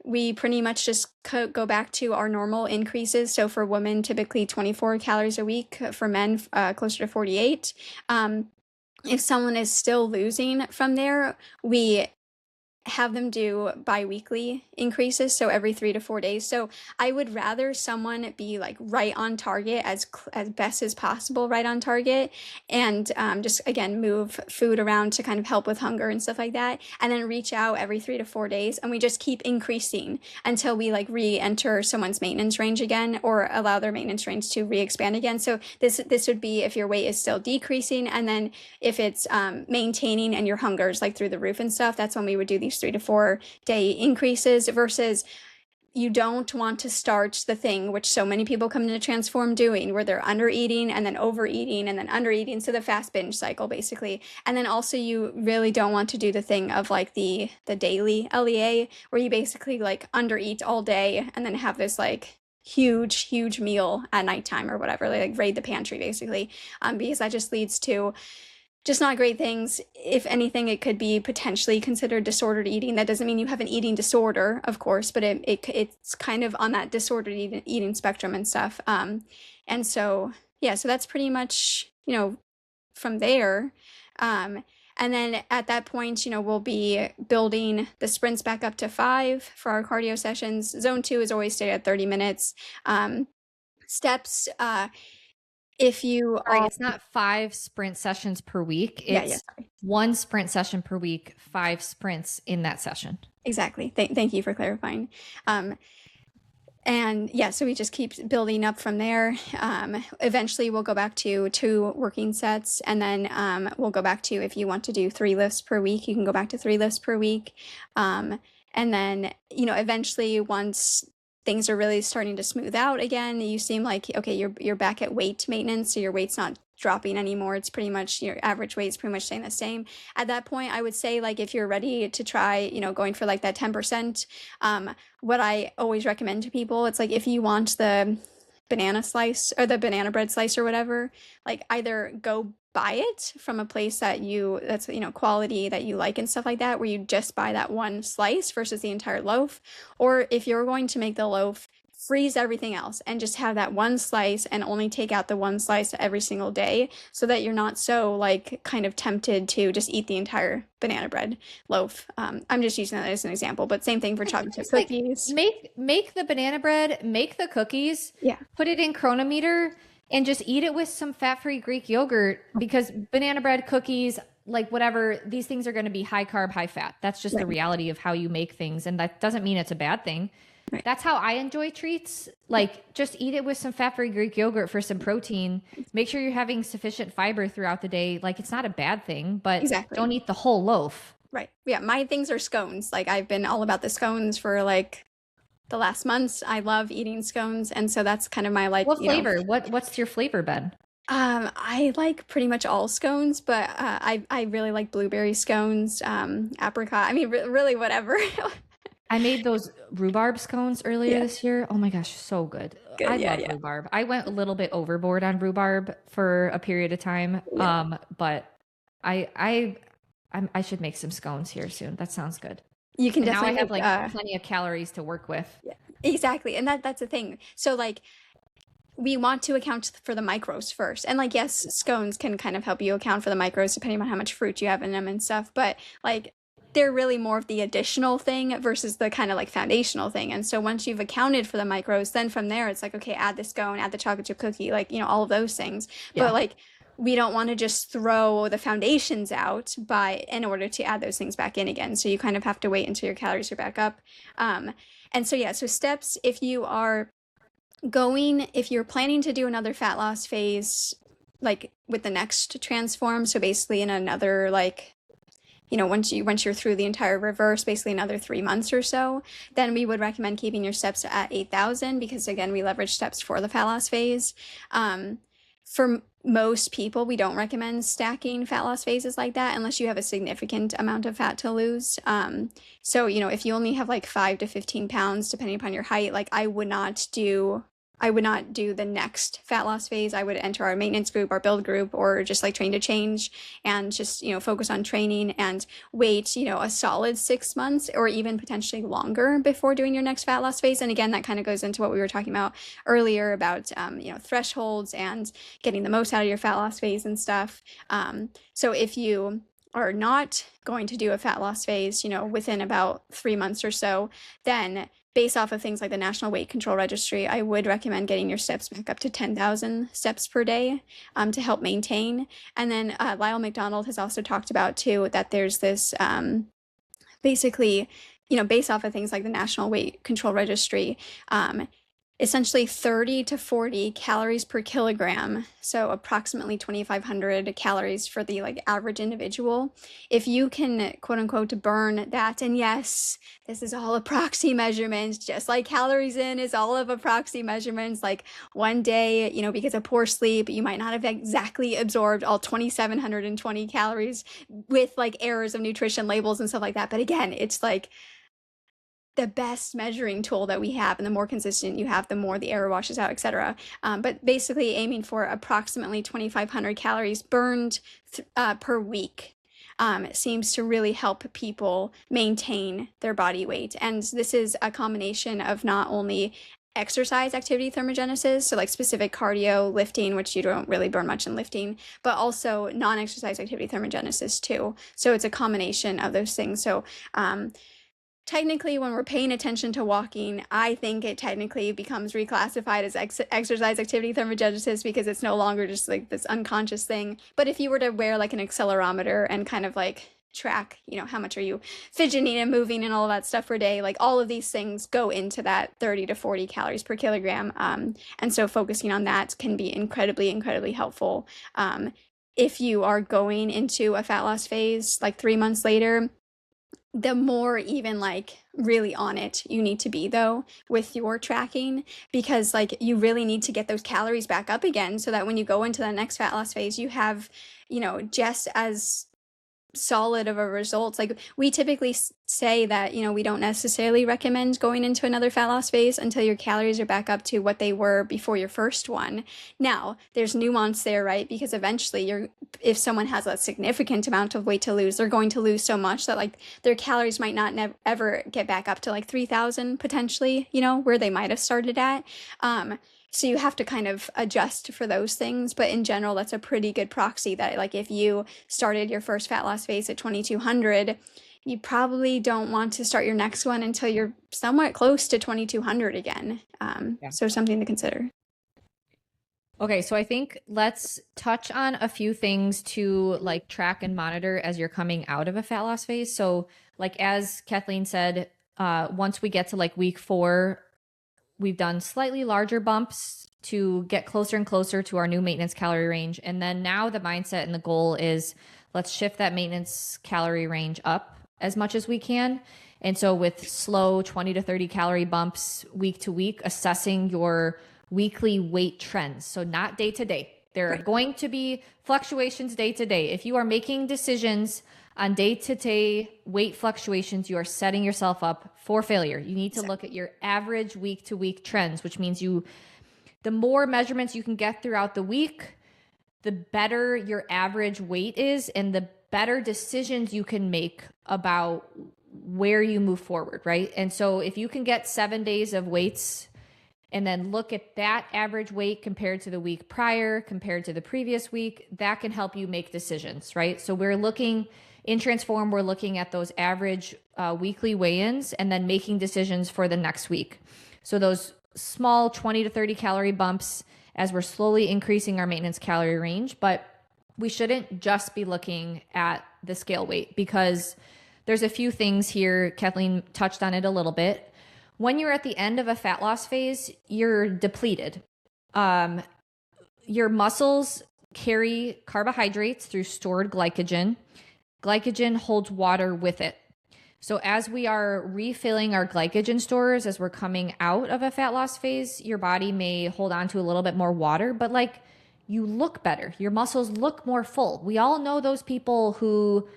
we pretty much just go back to our normal increases. So for women, typically 24 calories a week. For men, closer to 48. If someone is still losing from there, we have them do bi-weekly increases, so every 3 to 4 days. So I would rather someone be like right on target, as best as possible right on target, and just again move food around to kind of help with hunger and stuff like that, and then reach out every 3 to 4 days, and we just keep increasing until we like re-enter someone's maintenance range again, or allow their maintenance range to re-expand again. So this would be if your weight is still decreasing, and then if it's maintaining and your hunger is like through the roof and stuff, that's when we would do these 3 to 4 day increases, versus you don't want to start the thing which so many people come into Transform doing, where they're under eating and then overeating and then under eating. So the fast binge cycle, basically. And then also you really don't want to do the thing of like the daily LEA, where you basically like under eat all day and then have this like huge meal at nighttime or whatever, like raid the pantry basically, because that just leads to just not great things. If anything, it could be potentially considered disordered eating. That doesn't mean you have an eating disorder, of course, but it's kind of on that disordered eating spectrum and stuff. And so, yeah, so that's pretty much, from there. And then at that point, we'll be building the sprints back up to 5 for our cardio sessions. Zone 2 is always stayed at 30 minutes. Steps, if you Sorry, are, it's not 5 sprint sessions per week. yeah, It's sorry. 1 sprint session per week, 5 sprints in that session. Exactly. Thank you for clarifying. And yeah, so we just keep building up from there. Eventually we'll go back to 2 working sets, and then we'll go back to, if you want to do 3 lifts per week, you can go back to 3 lifts per week. And then, eventually once things are really starting to smooth out again, you seem like, okay, you're back at weight maintenance, so your weight's not dropping anymore. It's pretty much, your average weight is pretty much staying the same. At that point, I would say, like, if you're ready to try, going for like that 10%, what I always recommend to people, it's like, if you want the banana slice or the banana bread slice or whatever, like either go buy it from a place that's quality that you like and stuff like that, where you just buy that one slice versus the entire loaf. Or if you're going to make the loaf, freeze everything else and just have that one slice and only take out the one slice every single day, so that you're not so like kind of tempted to just eat the entire banana bread loaf. I'm just using that as an example, but same thing for chocolate chip cookies. Make the banana bread, make the cookies, Yeah. put it in Chronometer, and just eat it with some fat-free Greek yogurt, because banana bread, cookies, like whatever, these things are going to be high carb, high fat. That's just the reality of how you make things. And that doesn't mean it's a bad thing. Right. That's how I enjoy treats. Like, just eat it with some fat-free Greek yogurt for some protein. Make sure you're having sufficient fiber throughout the day. Like, it's not a bad thing, but Exactly. don't eat the whole loaf. Right. Yeah, my things are scones. Like, I've been all about the scones for like the last months. I love eating scones, and so that's kind of my like. What flavor? What's your flavor, Ben? I like pretty much all scones, but I really like blueberry scones, apricot. I mean, really whatever. I made those rhubarb scones earlier this year. Oh my gosh, so good. I love rhubarb. I went a little bit overboard on rhubarb for a period of time. Yeah. But I should make some scones here soon. That sounds good. You can And now I definitely have make, plenty of calories to work with. yeah, exactly, and that's the thing. So like, we want to account for the micros first, and like, yes, scones can kind of help you account for the micros depending on how much fruit you have in them and stuff. But like, they're really more of the additional thing versus the kind of like foundational thing. And so once you've accounted for the micros, then from there it's like, okay, add the scone, add the chocolate chip cookie, like, all of those things. Yeah. But like, we don't want to just throw the foundations out in order to add those things back in again. So you kind of have to wait until your calories are back up. And so, yeah, so steps, if you're planning to do another fat loss phase, like with the next Transform, so basically in another, like, once you're through the entire reverse, basically another 3 months or so, then we would recommend keeping your steps at 8,000, because again, we leverage steps for the fat loss phase. For most people, we don't recommend stacking fat loss phases like that unless you have a significant amount of fat to lose. So, if you only have like 5 to 15 pounds, depending upon your height, like I would not do the next fat loss phase. I would enter our maintenance group, our build group, or just like train to change, and just, focus on training and wait, a solid 6 months or even potentially longer before doing your next fat loss phase. And again, that kind of goes into what we were talking about earlier about, thresholds and getting the most out of your fat loss phase and stuff. So if you are not going to do a fat loss phase, within about 3 months or so, then based off of things like the National Weight Control Registry, I would recommend getting your steps back up to 10,000 steps per day to help maintain. And then Lyle McDonald has also talked about, too, that there's this basically, based off of things like the National Weight Control Registry, essentially 30 to 40 calories per kilogram, so approximately 2,500 calories for the like average individual. If you can quote unquote burn that, and yes, this is all a proxy measurements, just like calories in is all of a proxy measurements. Like one day, because of poor sleep, you might not have exactly absorbed all 2,720 calories with like errors of nutrition labels and stuff like that. But again, it's like the best measuring tool that we have, and the more consistent you have, the more the error washes out, etc. But basically aiming for approximately 2,500 calories burned per week seems to really help people maintain their body weight. And this is a combination of not only exercise activity thermogenesis, so like specific cardio, lifting, which you don't really burn much in lifting, but also non-exercise activity thermogenesis too. So it's a combination of those things. So technically, when we're paying attention to walking, I think it technically becomes reclassified as exercise activity thermogenesis, because it's no longer just like this unconscious thing. But if you were to wear like an accelerometer and kind of like track, how much are you fidgeting and moving and all of that stuff per day, like all of these things go into that 30 to 40 calories per kilogram. And so focusing on that can be incredibly, incredibly helpful. If you are going into a fat loss phase like 3 months later, the more even like really on it you need to be though with your tracking, because like you really need to get those calories back up again, so that when you go into the next fat loss phase, you have, just as solid of a results. Like we typically say that, we don't necessarily recommend going into another fat loss phase until your calories are back up to what they were before your first one. Now, there's nuance there, right? Because eventually if someone has a significant amount of weight to lose, they're going to lose so much that like their calories might not ever get back up to like 3,000 potentially, where they might have started at. So you have to kind of adjust for those things. But in general, that's a pretty good proxy that like if you started your first fat loss phase at 2,200, you probably don't want to start your next one until you're somewhat close to 2,200 again. So something to consider. Okay, so I think let's touch on a few things to like track and monitor as you're coming out of a fat loss phase. So like as Kathleen said, once we get to like week 4, we've done slightly larger bumps to get closer and closer to our new maintenance calorie range. And then now the mindset and the goal is let's shift that maintenance calorie range up as much as we can. And so with slow 20 to 30 calorie bumps week to week, assessing your weekly weight trends. So not day to day. There are going to be fluctuations day to day. If you are making decisions on day-to-day weight fluctuations, you are setting yourself up for failure. You need to look at your average week-to-week trends, which means the more measurements you can get throughout the week, the better your average weight is and the better decisions you can make about where you move forward, right? And so if you can get 7 days of weights and then look at that average weight compared to the week prior, compared to the previous week, that can help you make decisions, right? So in Transform, we're looking at those average weekly weigh-ins and then making decisions for the next week. So those small 20 to 30 calorie bumps as we're slowly increasing our maintenance calorie range, but we shouldn't just be looking at the scale weight, because there's a few things here. Kathleen touched on it a little bit. When you're at the end of a fat loss phase, you're depleted. Your muscles carry carbohydrates through stored glycogen. Glycogen holds water with it. So as we are refilling our glycogen stores, as we're coming out of a fat loss phase, your body may hold on to a little bit more water, but like you look better. Your muscles look more full. We all know those people who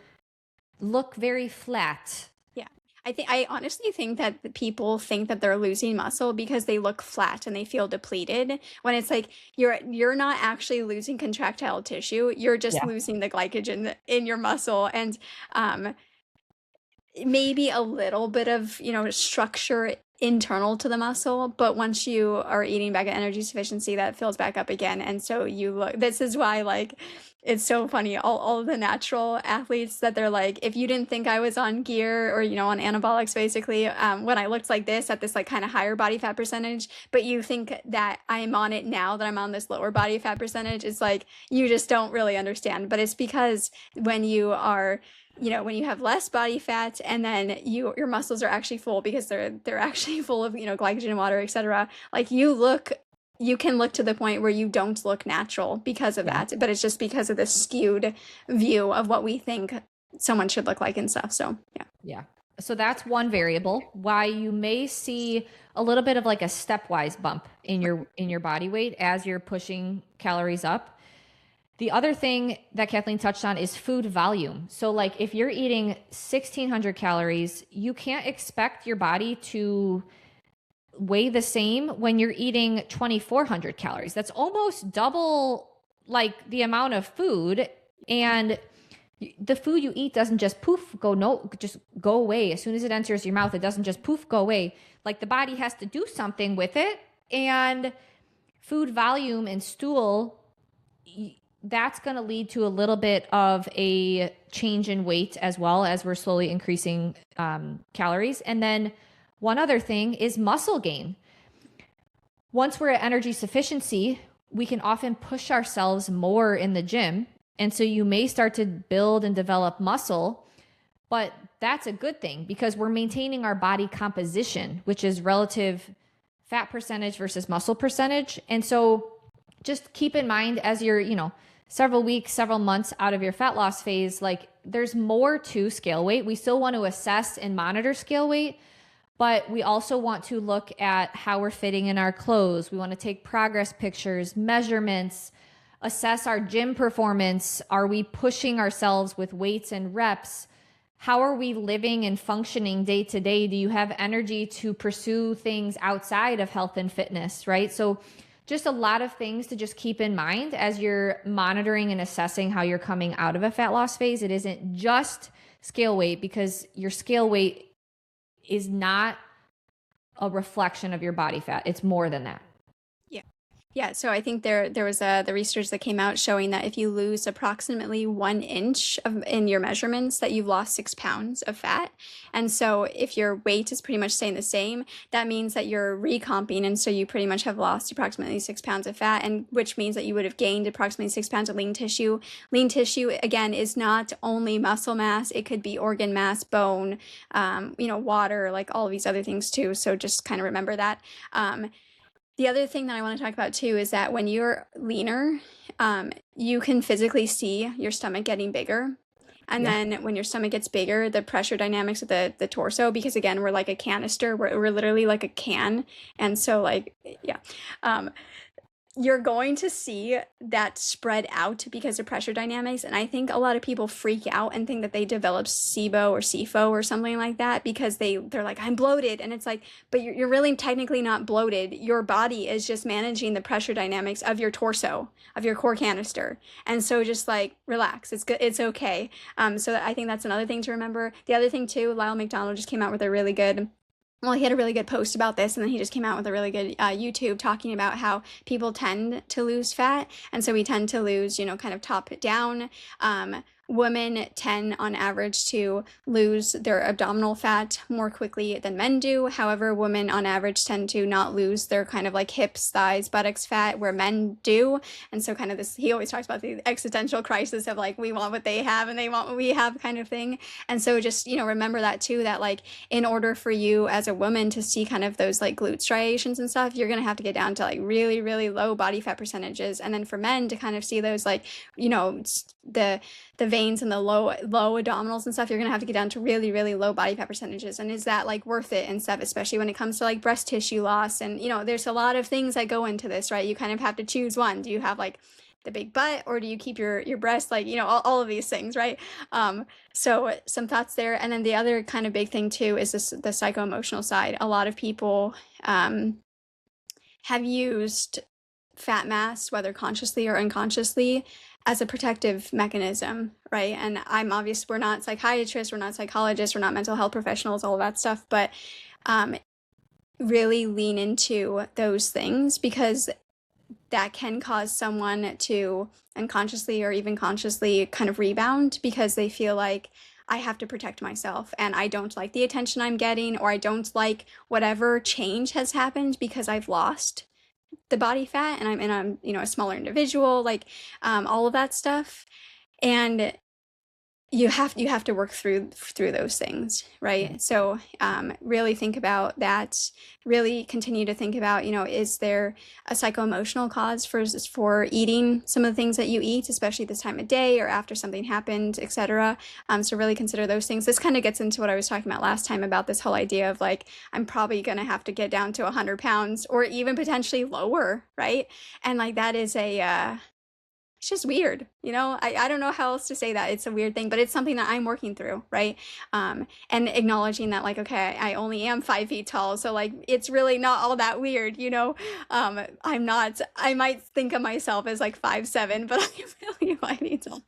look very flat. Yeah. I honestly think that the people think that they're losing muscle because they look flat and they feel depleted, when it's like you're not actually losing contractile tissue. You're just losing the glycogen in your muscle, and maybe a little bit of, structure internal to the muscle, but once you are eating back at energy sufficiency, that fills back up again. And so this is why like it's so funny, all of the natural athletes, that they're like, if you didn't think I was on gear or on anabolics basically, when I looked like this at this like kind of higher body fat percentage, but you think that I'm on it now that I'm on this lower body fat percentage, it's like you just don't really understand. But it's because when you are when you have less body fat and then your muscles are actually full because they're actually actually full of, glycogen and water, etc., like you can look to the point where you don't look natural because of Yeah. that, but it's just because of the skewed view of what we think someone should look like and stuff. So yeah. Yeah. So that's one variable why you may see a little bit of like a stepwise bump in your body weight as you're pushing calories up. The other thing that Kathleen touched on is food volume. So like if you're eating 1600 calories, you can't expect your body to weigh the same when you're eating 2400 calories. That's almost double like the amount of food, and the food you eat doesn't just poof just go away as soon as it enters your mouth. It doesn't just poof go away. Like the body has to do something with it, and food volume and stool, that's going to lead to a little bit of a change in weight as well as we're slowly increasing calories. And then one other thing is muscle gain. Once we're at energy sufficiency, we can often push ourselves more in the gym. And so you may start to build and develop muscle, but that's a good thing because we're maintaining our body composition, which is relative fat percentage versus muscle percentage. And so just keep in mind as you're, several weeks, several months out of your fat loss phase, like there's more to scale weight. We still want to assess and monitor scale weight, but we also want to look at how we're fitting in our clothes. We want to take progress pictures, measurements, assess our gym performance. Are we pushing ourselves with weights and reps? How are we living and functioning day to day? Do you have energy to pursue things outside of health and fitness, right? So just a lot of things to just keep in mind as you're monitoring and assessing how you're coming out of a fat loss phase. It isn't just scale weight, because your scale weight is not a reflection of your body fat. It's more than that. Yeah, so I think there was the research that came out showing that if you lose approximately 1 inch in your measurements, that you've lost 6 pounds of fat. And so if your weight is pretty much staying the same, that means that you're recomping, and so you pretty much have lost approximately 6 pounds of fat, and which means that you would have gained approximately 6 pounds of lean tissue. Lean tissue, again, is not only muscle mass; it could be organ mass, bone, water, like all of these other things too. So just kind of remember that. The other thing that I want to talk about too is that when you're leaner, you can physically see your stomach getting bigger. And then when your stomach gets bigger, the pressure dynamics of the torso, because again, we're like a canister, we're literally like a can. And so like, yeah. You're going to see that spread out because of pressure dynamics. And I think a lot of people freak out and think that they develop SIBO or SIFO or something like that because they're like, I'm bloated. And it's like, but you're really technically not bloated. Your body is just managing the pressure dynamics of your torso, of your core canister. And so just like relax, it's good, it's okay. So I think that's another thing to remember. The other thing too, Lyle McDonald just came out with a really good he had a really good post about this, and then he just came out with a really good YouTube talking about how people tend to lose fat, and so we tend to lose, kind of top down. Women tend on average to lose their abdominal fat more quickly than men do. However, women on average tend to not lose their kind of like hips, thighs, buttocks fat where men do. And so kind of this, he always talks about the existential crisis of like, we want what they have and they want what we have kind of thing. And so just, remember that too, that like in order for you as a woman to see kind of those like glute striations and stuff, you're going to have to get down to like really, really low body fat percentages. And then for men to kind of see those like, the veins and the low abdominals and stuff, you're gonna have to get down to really, really low body fat percentages. And is that like worth it and stuff, especially when it comes to like breast tissue loss? And there's a lot of things that go into this, right? You kind of have to choose one. Do you have like the big butt, or do you keep your breast, like all of these things, right? So some thoughts there. And then the other kind of big thing too is the psycho-emotional side. A lot of people have used fat mass, whether consciously or unconsciously, as a protective mechanism, right? And we're not psychiatrists, we're not psychologists, we're not mental health professionals, all of that stuff, but really lean into those things, because that can cause someone to unconsciously or even consciously kind of rebound because they feel like, I have to protect myself and I don't like the attention I'm getting, or I don't like whatever change has happened because I've lost the body fat and I'm a smaller individual, like all of that stuff. And you have to work through those things, right? So really think about that. Really continue to think about, is there a psycho-emotional cause for eating some of the things that you eat, especially this time of day or after something happened, etc. So really consider those things. This kind of gets into what I was talking about last time about this whole idea of like, I'm probably going to have to get down to 100 pounds or even potentially lower, right? And like that is it's just weird, I don't know how else to say that. It's a weird thing, but it's something that I'm working through, right? And acknowledging that, like, okay, I only am 5 feet tall, so like it's really not all that weird, I'm not. I might think of myself as like 5'7", but I'm really 5 feet tall.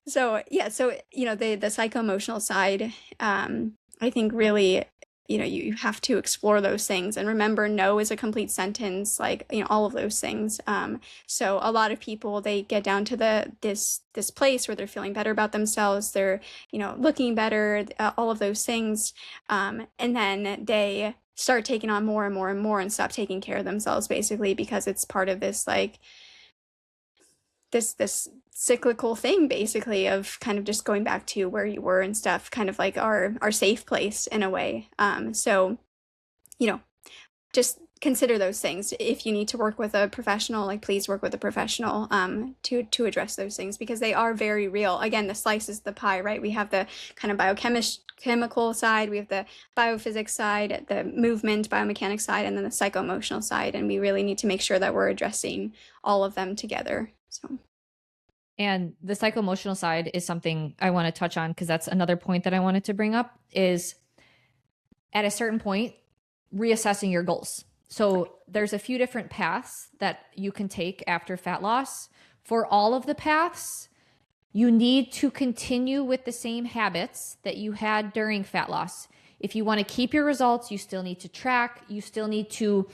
So yeah, so the psycho-emotional side, I think really you have to explore those things and remember no is a complete sentence, like all of those things. So a lot of people, they get down to this place where they're feeling better about themselves, they're looking better, all of those things, and then they start taking on more and more and more and stop taking care of themselves, basically because it's part of this like this cyclical thing, basically, of kind of just going back to where you were and stuff, kind of like our safe place in a way. So just consider those things. If you need to work with a professional, like please work with a professional to address those things, because they are very real. Again, the slice is the pie, right? We have the kind of biochemical side, we have the biophysics side, the movement biomechanics side, and then the psycho-emotional side, and we really need to make sure that we're addressing all of them together. So, and the psycho-emotional side is something I want to touch on, because that's another point that I wanted to bring up, is at a certain point, reassessing your goals. So there's a few different paths that you can take after fat loss. For all of the paths, you need to continue with the same habits that you had during fat loss. If you want to keep your results, you still need to track. You still need to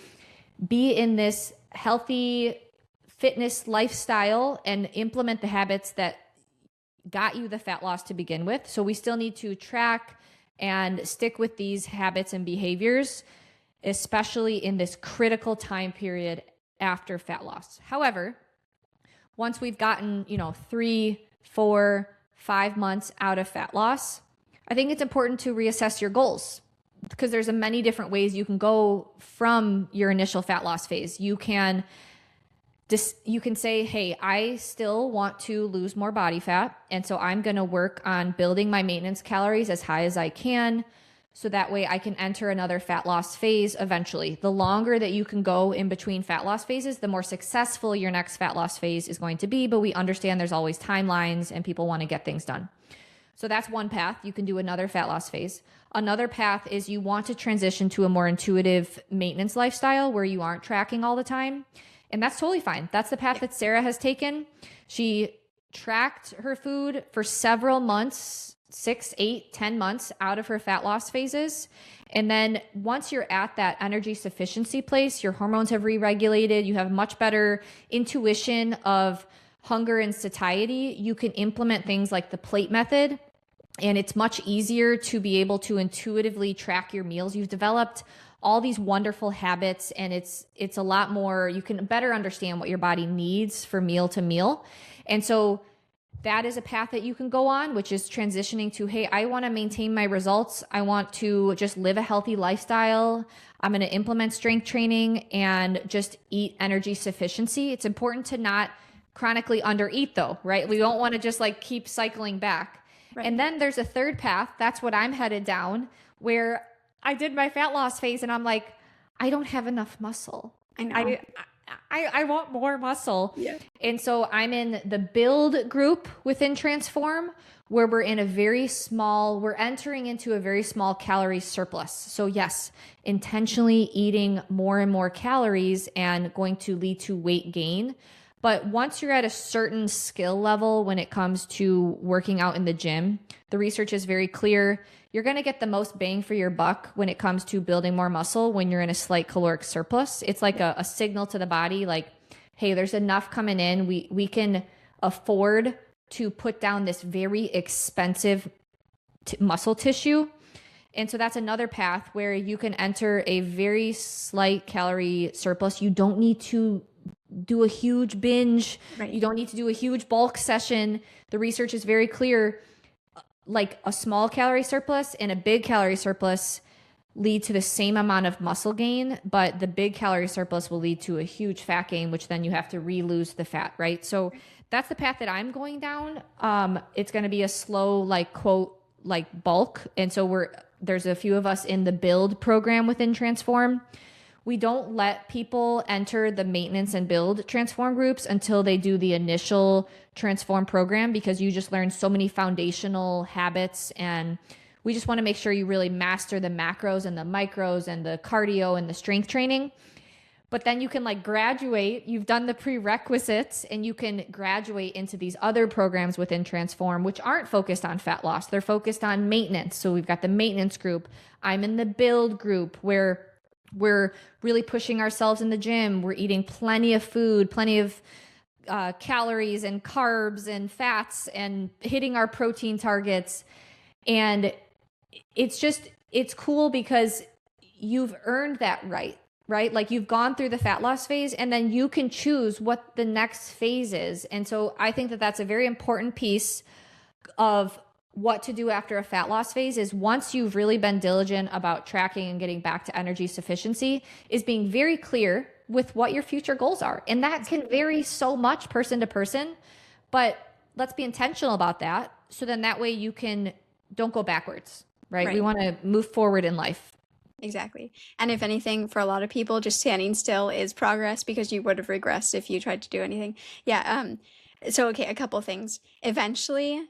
be in this healthy fitness lifestyle and implement the habits that got you the fat loss to begin with. So we still need to track and stick with these habits and behaviors, especially in this critical time period after fat loss. However, once we've gotten, 3, 4, 5 months out of fat loss, I think it's important to reassess your goals, because there's many different ways you can go from your initial fat loss phase. You can say, hey, I still want to lose more body fat, and so I'm going to work on building my maintenance calories as high as I can, so that way I can enter another fat loss phase eventually. The longer that you can go in between fat loss phases, the more successful your next fat loss phase is going to be. But we understand there's always timelines and people want to get things done. So that's one path. You can do another fat loss phase. Another path is you want to transition to a more intuitive maintenance lifestyle where you aren't tracking all the time. And that's totally fine. That's the path that Sarah has taken. She tracked her food for several months, 6, 8, 10 months out of her fat loss phases. And then once you're at that energy sufficiency place, your hormones have re-regulated, you have much better intuition of hunger and satiety, you can implement things like the plate method. And it's much easier to be able to intuitively track your meals. You've developed all these wonderful habits, and it's a lot more, you can better understand what your body needs for meal to meal. And so that is a path that you can go on, which is transitioning to, hey, I want to maintain my results. I want to just live a healthy lifestyle. I'm going to implement strength training and just eat energy sufficiency. It's important to not chronically undereat though, right? We don't want to just like keep cycling back. Right. And then there's a third path. That's what I'm headed down, where I did my fat loss phase and I'm like, I don't have enough muscle. I know. I want more muscle. Yeah. And so I'm in the build group within Transform, where we're entering into a very small calorie surplus. So yes, intentionally eating more and more calories and going to lead to weight gain. But once you're at a certain skill level when it comes to working out in the gym, the research is very clear. You're going to get the most bang for your buck when it comes to building more muscle when you're in a slight caloric surplus. It's like a signal to the body, like, hey, there's enough coming in. We can afford to put down this very expensive muscle tissue. And so that's another path where you can enter a very slight calorie surplus. You don't need to do a huge binge. Right. You don't need to do a huge bulk session. The research is very clear. Like a small calorie surplus and a big calorie surplus lead to the same amount of muscle gain, but the big calorie surplus will lead to a huge fat gain, which then you have to re-lose the fat, right? So that's the path that I'm going down. It's going to be a slow, like quote, like bulk. And so there's a few of us in the build program within Transform. We don't let people enter the maintenance and build Transform groups until they do the initial Transform program, because you just learn so many foundational habits, and we just want to make sure you really master the macros and the micros and the cardio and the strength training. But then you can like graduate, you've done the prerequisites, and you can graduate into these other programs within Transform, which aren't focused on fat loss. They're focused on maintenance. So we've got the maintenance group. I'm in the build group, where we're really pushing ourselves in the gym. We're eating plenty of food, plenty of calories and carbs and fats, and hitting our protein targets. And it's cool because you've earned that right? Like you've gone through the fat loss phase, and then you can choose what the next phase is. And so I think that that's a very important piece of what to do after a fat loss phase, is once you've really been diligent about tracking and getting back to energy sufficiency, is being very clear with what your future goals are. And that can vary so much person to person, but let's be intentional about that. So then that way you don't go backwards, right? We want to move forward in life. Exactly. And if anything, for a lot of people, just standing still is progress, because you would have regressed if you tried to do anything. Yeah. So, okay, a couple things. Eventually,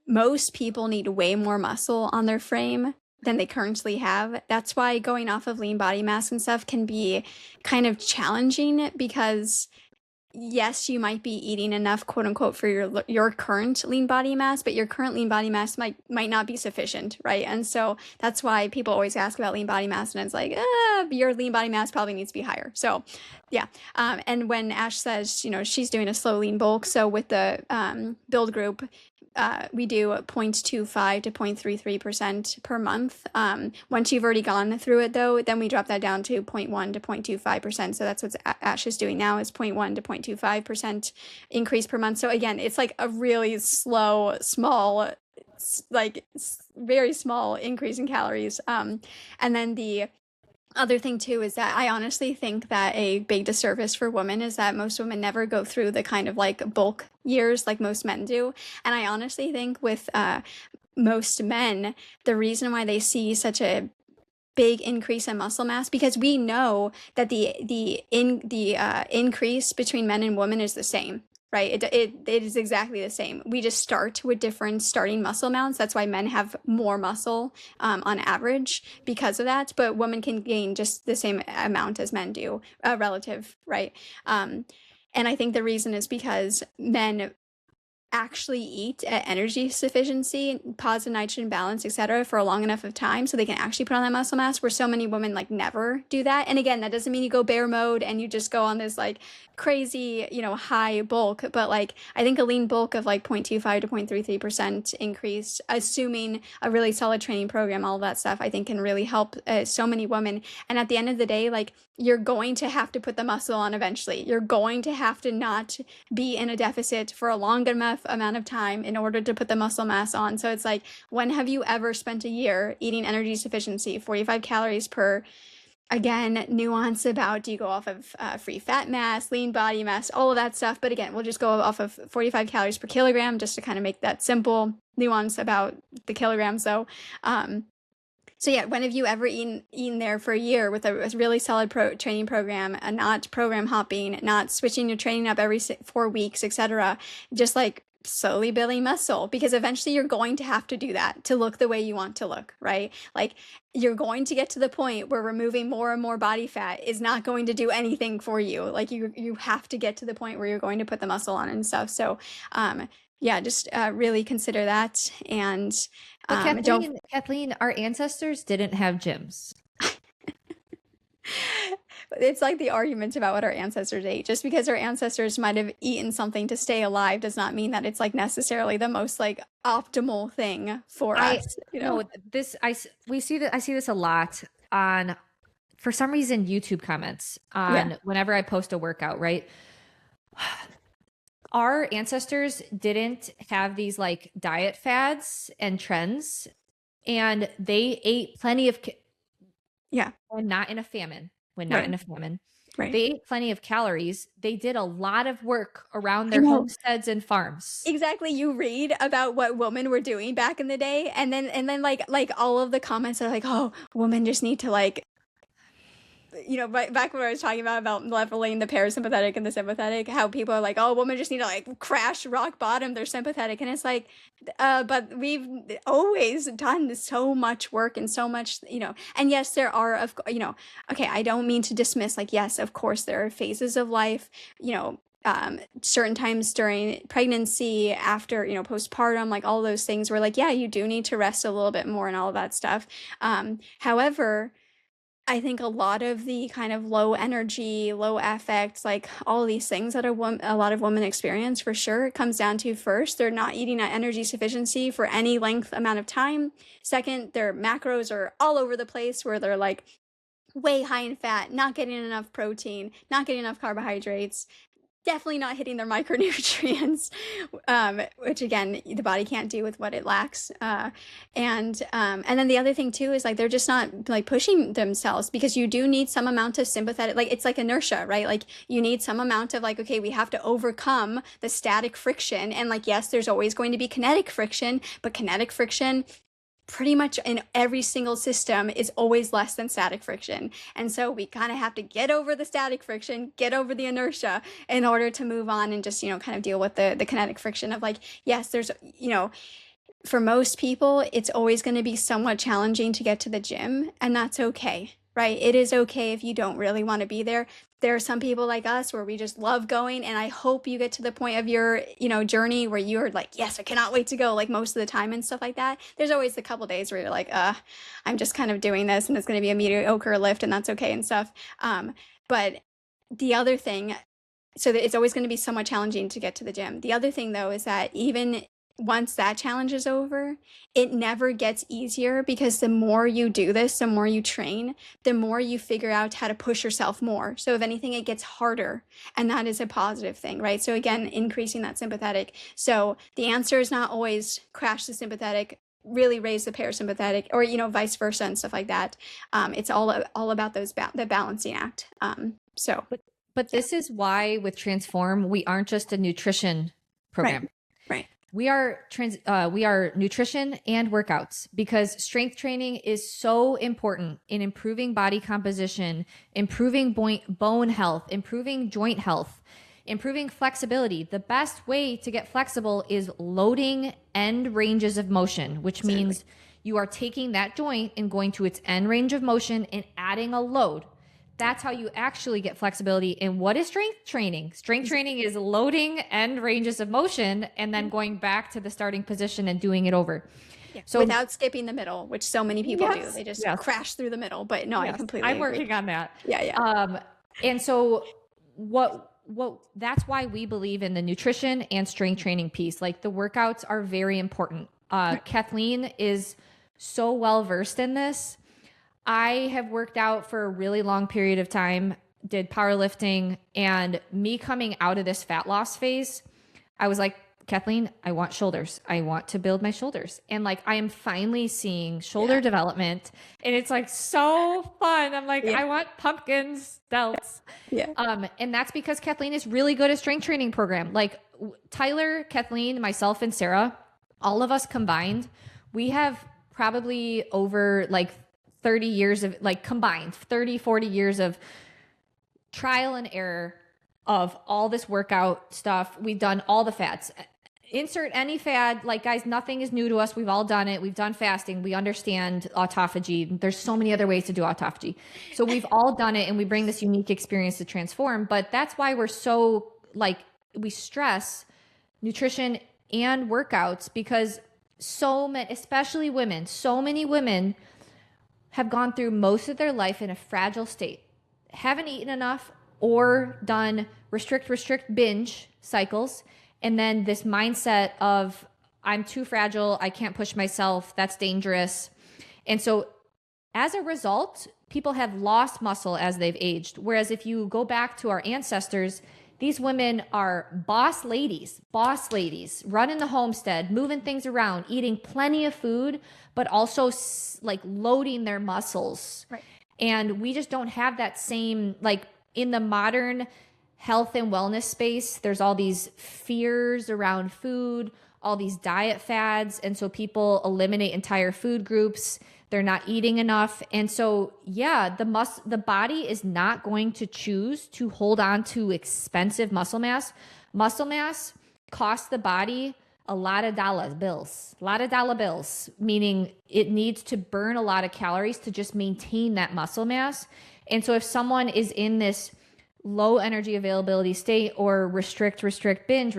most people need way more muscle on their frame than they currently have. That's why going off of lean body mass and stuff can be kind of challenging, because yes, you might be eating enough, quote unquote, for your current lean body mass, but your current lean body mass might not be sufficient, right? And so that's why people always ask about lean body mass, and it's like, your lean body mass probably needs to be higher. So yeah. And when Ash says, she's doing a slow lean bulk, so with the build group, we do 0.25 to 0.33% per month. Once you've already gone through it, though, then we drop that down to 0.1 to 0.25%. So that's what Ash is doing now, is 0.1 to 0.25% increase per month. So again, it's like a really slow, small, like very small increase in calories. And then the other thing too is that I honestly think that a big disservice for women is that most women never go through the kind of like bulk years like most men do. And I honestly think with most men, the reason why they see such a big increase in muscle mass, because we know that the increase between men and women is the same. Right. It is exactly the same. We just start with different starting muscle amounts. That's why men have more muscle on average because of that. But women can gain just the same amount as men do, relative. Right. And I think the reason is because men actually eat at energy sufficiency, positive nitrogen balance, etc., for a long enough of time so they can actually put on that muscle mass, where so many women like never do that. And again, that doesn't mean you go bear mode and you just go on this like crazy, high bulk, but like I think a lean bulk of like 0.25 to 0.33% increase, assuming a really solid training program, all of that stuff, I think can really help so many women. And at the end of the day, like you're going to have to put the muscle on eventually. You're going to have to not be in a deficit for a long enough amount of time in order to put the muscle mass on. So it's like, when have you ever spent a year eating energy sufficiency, 45 calories per, again, nuance about, do you go off of free fat mass, lean body mass, all of that stuff. But again, we'll just go off of 45 calories per kilogram just to kind of make that simple. Nuance about the kilograms though. So yeah, when have you ever eaten there for a year with a really solid training program, and not program hopping, not switching your training up every 4 weeks, etc., just like slowly building muscle? Because eventually you're going to have to do that to look the way you want to look, right? Like you're going to get to the point where removing more and more body fat is not going to do anything for you. Like you have to get to the point where you're going to put the muscle on and stuff. So yeah, just really consider that. And But Kathleen, our ancestors didn't have gyms. It's like the argument about what our ancestors ate. Just because our ancestors might have eaten something to stay alive does not mean that it's like necessarily the most like optimal thing for us. No, I see this a lot on, for some reason, YouTube comments on whenever I post a workout, right? Our ancestors didn't have these like diet fads and trends, and they ate plenty of Yeah. when not in a famine. When not Right. in a famine, Right. they ate plenty of calories. They did a lot of work around I their know. homesteads and farms. Exactly. You read about what women were doing back in the day, and then like all of the comments are like, oh, women just need to like, back when I was talking about leveling the parasympathetic and the sympathetic, how people are like, oh, women just need to like crash rock bottom, they're sympathetic. And it's like, but we've always done so much work and so much, and yes, there are, okay, I don't mean to dismiss, like, yes, of course, there are phases of life, certain times during pregnancy, after, postpartum, like all those things where like, yeah, you do need to rest a little bit more and all of that stuff. However, I think a lot of the kind of low energy, low affect, like all these things that a lot of women experience, for sure, it comes down to, first, they're not eating at energy sufficiency for any length amount of time. Second, their macros are all over the place, where they're like way high in fat, not getting enough protein, not getting enough carbohydrates, definitely not hitting their micronutrients, which again, the body can't do with what it lacks. And then the other thing too is like they're just not like pushing themselves, because you do need some amount of sympathetic, like it's like inertia, right? Like you need some amount of like, okay, we have to overcome the static friction, and like, yes, there's always going to be kinetic friction, but kinetic friction pretty much in every single system is always less than static friction. And so we kind of have to get over the static friction, get over the inertia in order to move on and just, kind of deal with the kinetic friction of like, yes, there's, for most people, it's always going to be somewhat challenging to get to the gym, and that's okay, right? It is okay if you don't really want to be there. There are some people like us where we just love going, and I hope you get to the point of your, journey where you're like, yes, I cannot wait to go, like most of the time and stuff like that. There's always a couple days where you're like, I'm just kind of doing this, and it's going to be a mediocre lift, and that's okay and stuff. But the other thing, so that it's always going to be somewhat challenging to get to the gym. The other thing, though, is that even once that challenge is over, it never gets easier, because the more you do this, the more you train, the more you figure out how to push yourself more. So if anything, it gets harder, and that is a positive thing, right? So again, increasing that sympathetic. So the answer is not always crash the sympathetic, really raise the parasympathetic, or vice versa and stuff like that. It's all about the balancing act. So But this is why with Transform, we aren't just a nutrition program. Right. We are nutrition and workouts, because strength training is so important in improving body composition, improving bone health, improving joint health, improving flexibility. The best way to get flexible is loading end ranges of motion, which means you are taking that joint and going to its end range of motion and adding a load. That's how you actually get flexibility. And what is strength training? Strength training is loading end ranges of motion and then going back to the starting position and doing it over. Yeah. So without skipping the middle, which so many people do. They just crash through the middle. But no, I completely agree. I'm working on that. Yeah. And so that's why we believe in the nutrition and strength training piece. Like the workouts are very important. Kathleen is so well versed in this. I have worked out for a really long period of time, did powerlifting, and me coming out of this fat loss phase, I was like, Kathleen, I want shoulders. I want to build my shoulders. And like, I am finally seeing shoulder development, and it's like so fun. I'm like, I want pumpkins, delts. And that's because Kathleen is really good at strength training program. Like Tyler, Kathleen, myself, and Sarah, all of us combined, we have probably over like 30 years of like combined 30, 40 years of trial and error of all this workout stuff. We've done all the fads. Insert any fad. Like, guys, nothing is new to us. We've all done it. We've done fasting. We understand autophagy. There's so many other ways to do autophagy. So we've all done it, and we bring this unique experience to Transform. But that's why we're so like, we stress nutrition and workouts, because so many, especially women, so many women have gone through most of their life in a fragile state, haven't eaten enough, or done restrict, binge cycles. And then this mindset of, I'm too fragile, I can't push myself, that's dangerous. And so as a result, people have lost muscle as they've aged. Whereas if you go back to our ancestors, These women are boss ladies, running the homestead, moving things around, eating plenty of food, but also like loading their muscles. Right. And we just don't have that same, like in the modern health and wellness space, there's all these fears around food, all these diet fads. And so people eliminate entire food groups. They're not eating enough. And so, yeah, the body is not going to choose to hold on to expensive muscle mass. Muscle mass costs the body a lot of dollar bills, meaning it needs to burn a lot of calories to just maintain that muscle mass. And so if someone is in this low energy availability state or restrict, binge,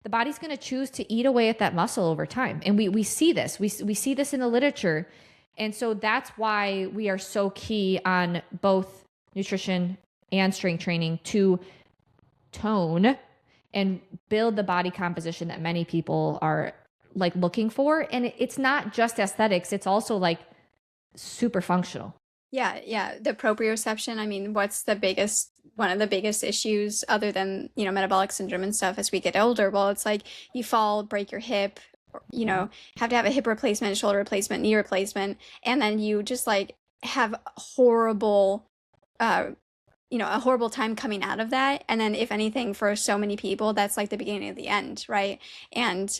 the body's going to choose to eat away at that muscle over time. And we see this. We see this in the literature. And so that's why we are so key on both nutrition and strength training to tone and build the body composition that many people are like looking for. And it's not just aesthetics. It's also like super functional. Yeah. The proprioception, I mean, one of the biggest issues other than, metabolic syndrome and stuff as we get older? Well, it's like you fall, break your hip, have to have a hip replacement, shoulder replacement, knee replacement, and then you just like have horrible, a horrible time coming out of that. And then if anything, for so many people, that's like the beginning of the end, right? And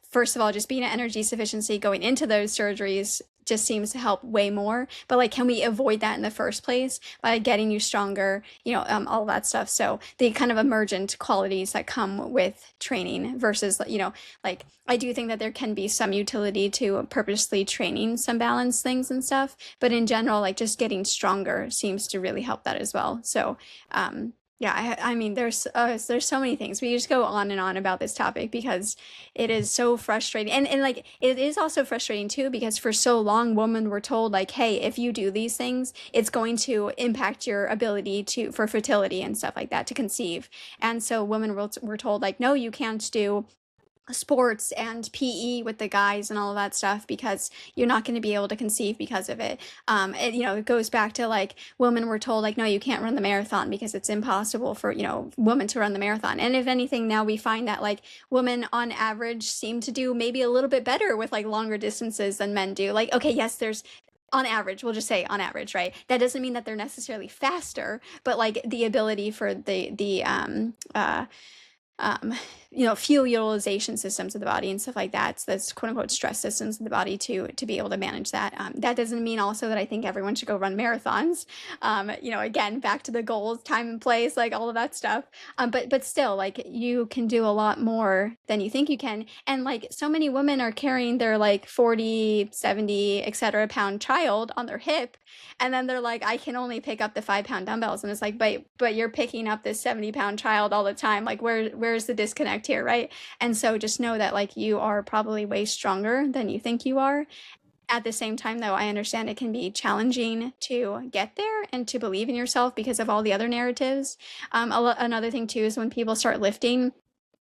first of all, just being at energy sufficiency going into those surgeries just seems to help way more. But like, can we avoid that in the first place by getting you stronger, all that stuff. So the kind of emergent qualities that come with training versus, like I do think that there can be some utility to purposely training some balance things and stuff. But in general, like just getting stronger seems to really help that as well. So, yeah, I mean, there's so many things. We just go on and on about this topic because it is so frustrating. And like, it is also frustrating too, because for so long, women were told like, hey, if you do these things, it's going to impact your ability for fertility and stuff like that, to conceive. And so women were told like, no, you can't do sports and PE with the guys and all of that stuff because you're not going to be able to conceive because of it. It goes back to like women were told like, no, you can't run the marathon because it's impossible for, women to run the marathon. And if anything, now we find that like women on average seem to do maybe a little bit better with like longer distances than men do. Like, okay, yes, there's on average, we'll just say on average, right? That doesn't mean that they're necessarily faster, but like the ability for the fuel utilization systems of the body and stuff like that. So that's quote unquote stress systems of the body to be able to manage that. That doesn't mean also that I think everyone should go run marathons. Again, back to the goals, time and place, like all of that stuff. But still, like you can do a lot more than you think you can. And like so many women are carrying their like 40, 70, etc. pound child on their hip. And then they're like, I can only pick up the 5-pound dumbbells. And it's like, but you're picking up this 70-pound child all the time. Like where's the disconnect here, right? And so just know that like you are probably way stronger than you think you are. At the same time, though, I understand it can be challenging to get there and to believe in yourself because of all the other narratives. Another thing too is when people start lifting,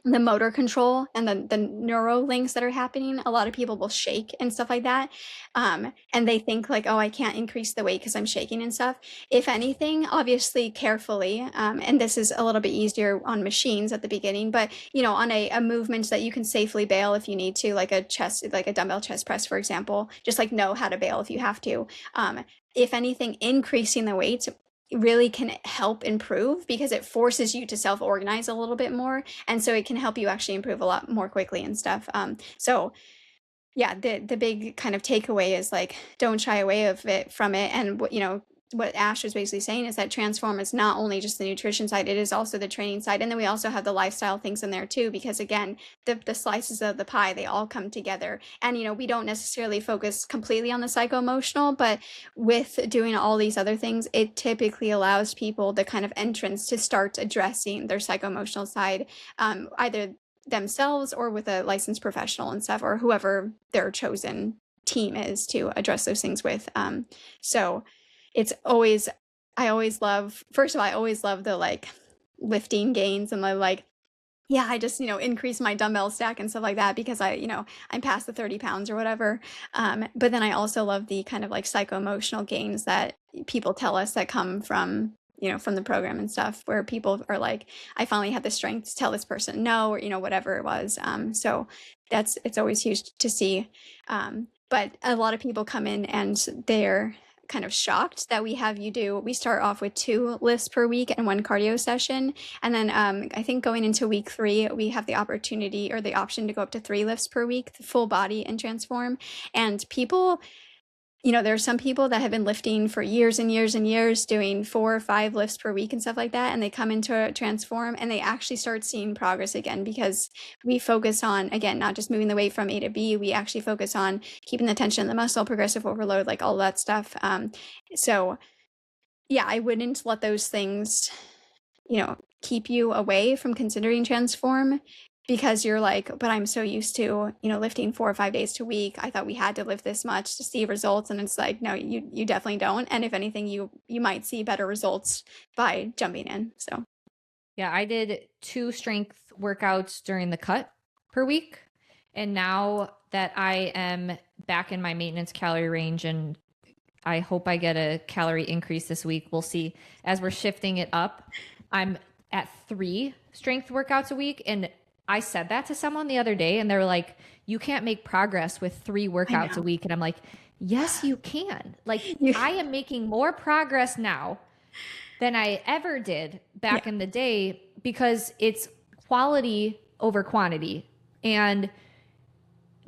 the motor control and the neuro links that are happening, a lot of people will shake and stuff like that. And they think like, oh, I can't increase the weight because I'm shaking and stuff. If anything, obviously carefully, and this is a little bit easier on machines at the beginning, but on a movement that you can safely bail if you need to, like a dumbbell chest press, for example, just like know how to bail if you have to. If anything, increasing the weight really can help improve because it forces you to self-organize a little bit more, and so it can help you actually improve a lot more quickly and stuff. So yeah, the big kind of takeaway is like don't shy away from it. And what Ash was basically saying is that Transform is not only just the nutrition side, it is also the training side. And then we also have the lifestyle things in there too, because again, the slices of the pie, they all come together. And, we don't necessarily focus completely on the psycho-emotional, but with doing all these other things, it typically allows people the kind of entrance to start addressing their psycho-emotional side, either themselves or with a licensed professional and stuff, or whoever their chosen team is to address those things with. So it's always, I always love the like lifting gains and the like, yeah, I just, increase my dumbbell stack and stuff like that because I'm past the 30 pounds or whatever. But then I also love the kind of like psycho-emotional gains that people tell us that come from from the program and stuff, where people are like, I finally had the strength to tell this person no, or, whatever it was. So it's always huge to see. But a lot of people come in and they're kind of shocked that we start off with 2 lifts per week and 1 cardio session. And then I think going into week 3, we have the opportunity or the option to go up to 3 lifts per week, the full body and transform. And people, there are some people that have been lifting for years and years and years, doing 4 or 5 lifts per week and stuff like that. And they come into a transform and they actually start seeing progress again, because we focus on, again, not just moving the weight from A to B, we actually focus on keeping the tension in the muscle, progressive overload, like all that stuff. So yeah, I wouldn't let those things, keep you away from considering transform, because you're like, but I'm so used to, lifting 4 or 5 days a week. I thought we had to lift this much to see results. And it's like, no, you definitely don't. And if anything, you might see better results by jumping in. So Yeah, I did 2 strength workouts during the cut per week. And now that I am back in my maintenance calorie range, and I hope I get a calorie increase this week, we'll see. As we're shifting it up, I'm at 3 strength workouts a week. And I said that to someone the other day, and they were like, you can't make progress with 3 workouts a week. And I'm like, yes, you can. Like, I am making more progress now than I ever did back in the day, because it's quality over quantity. And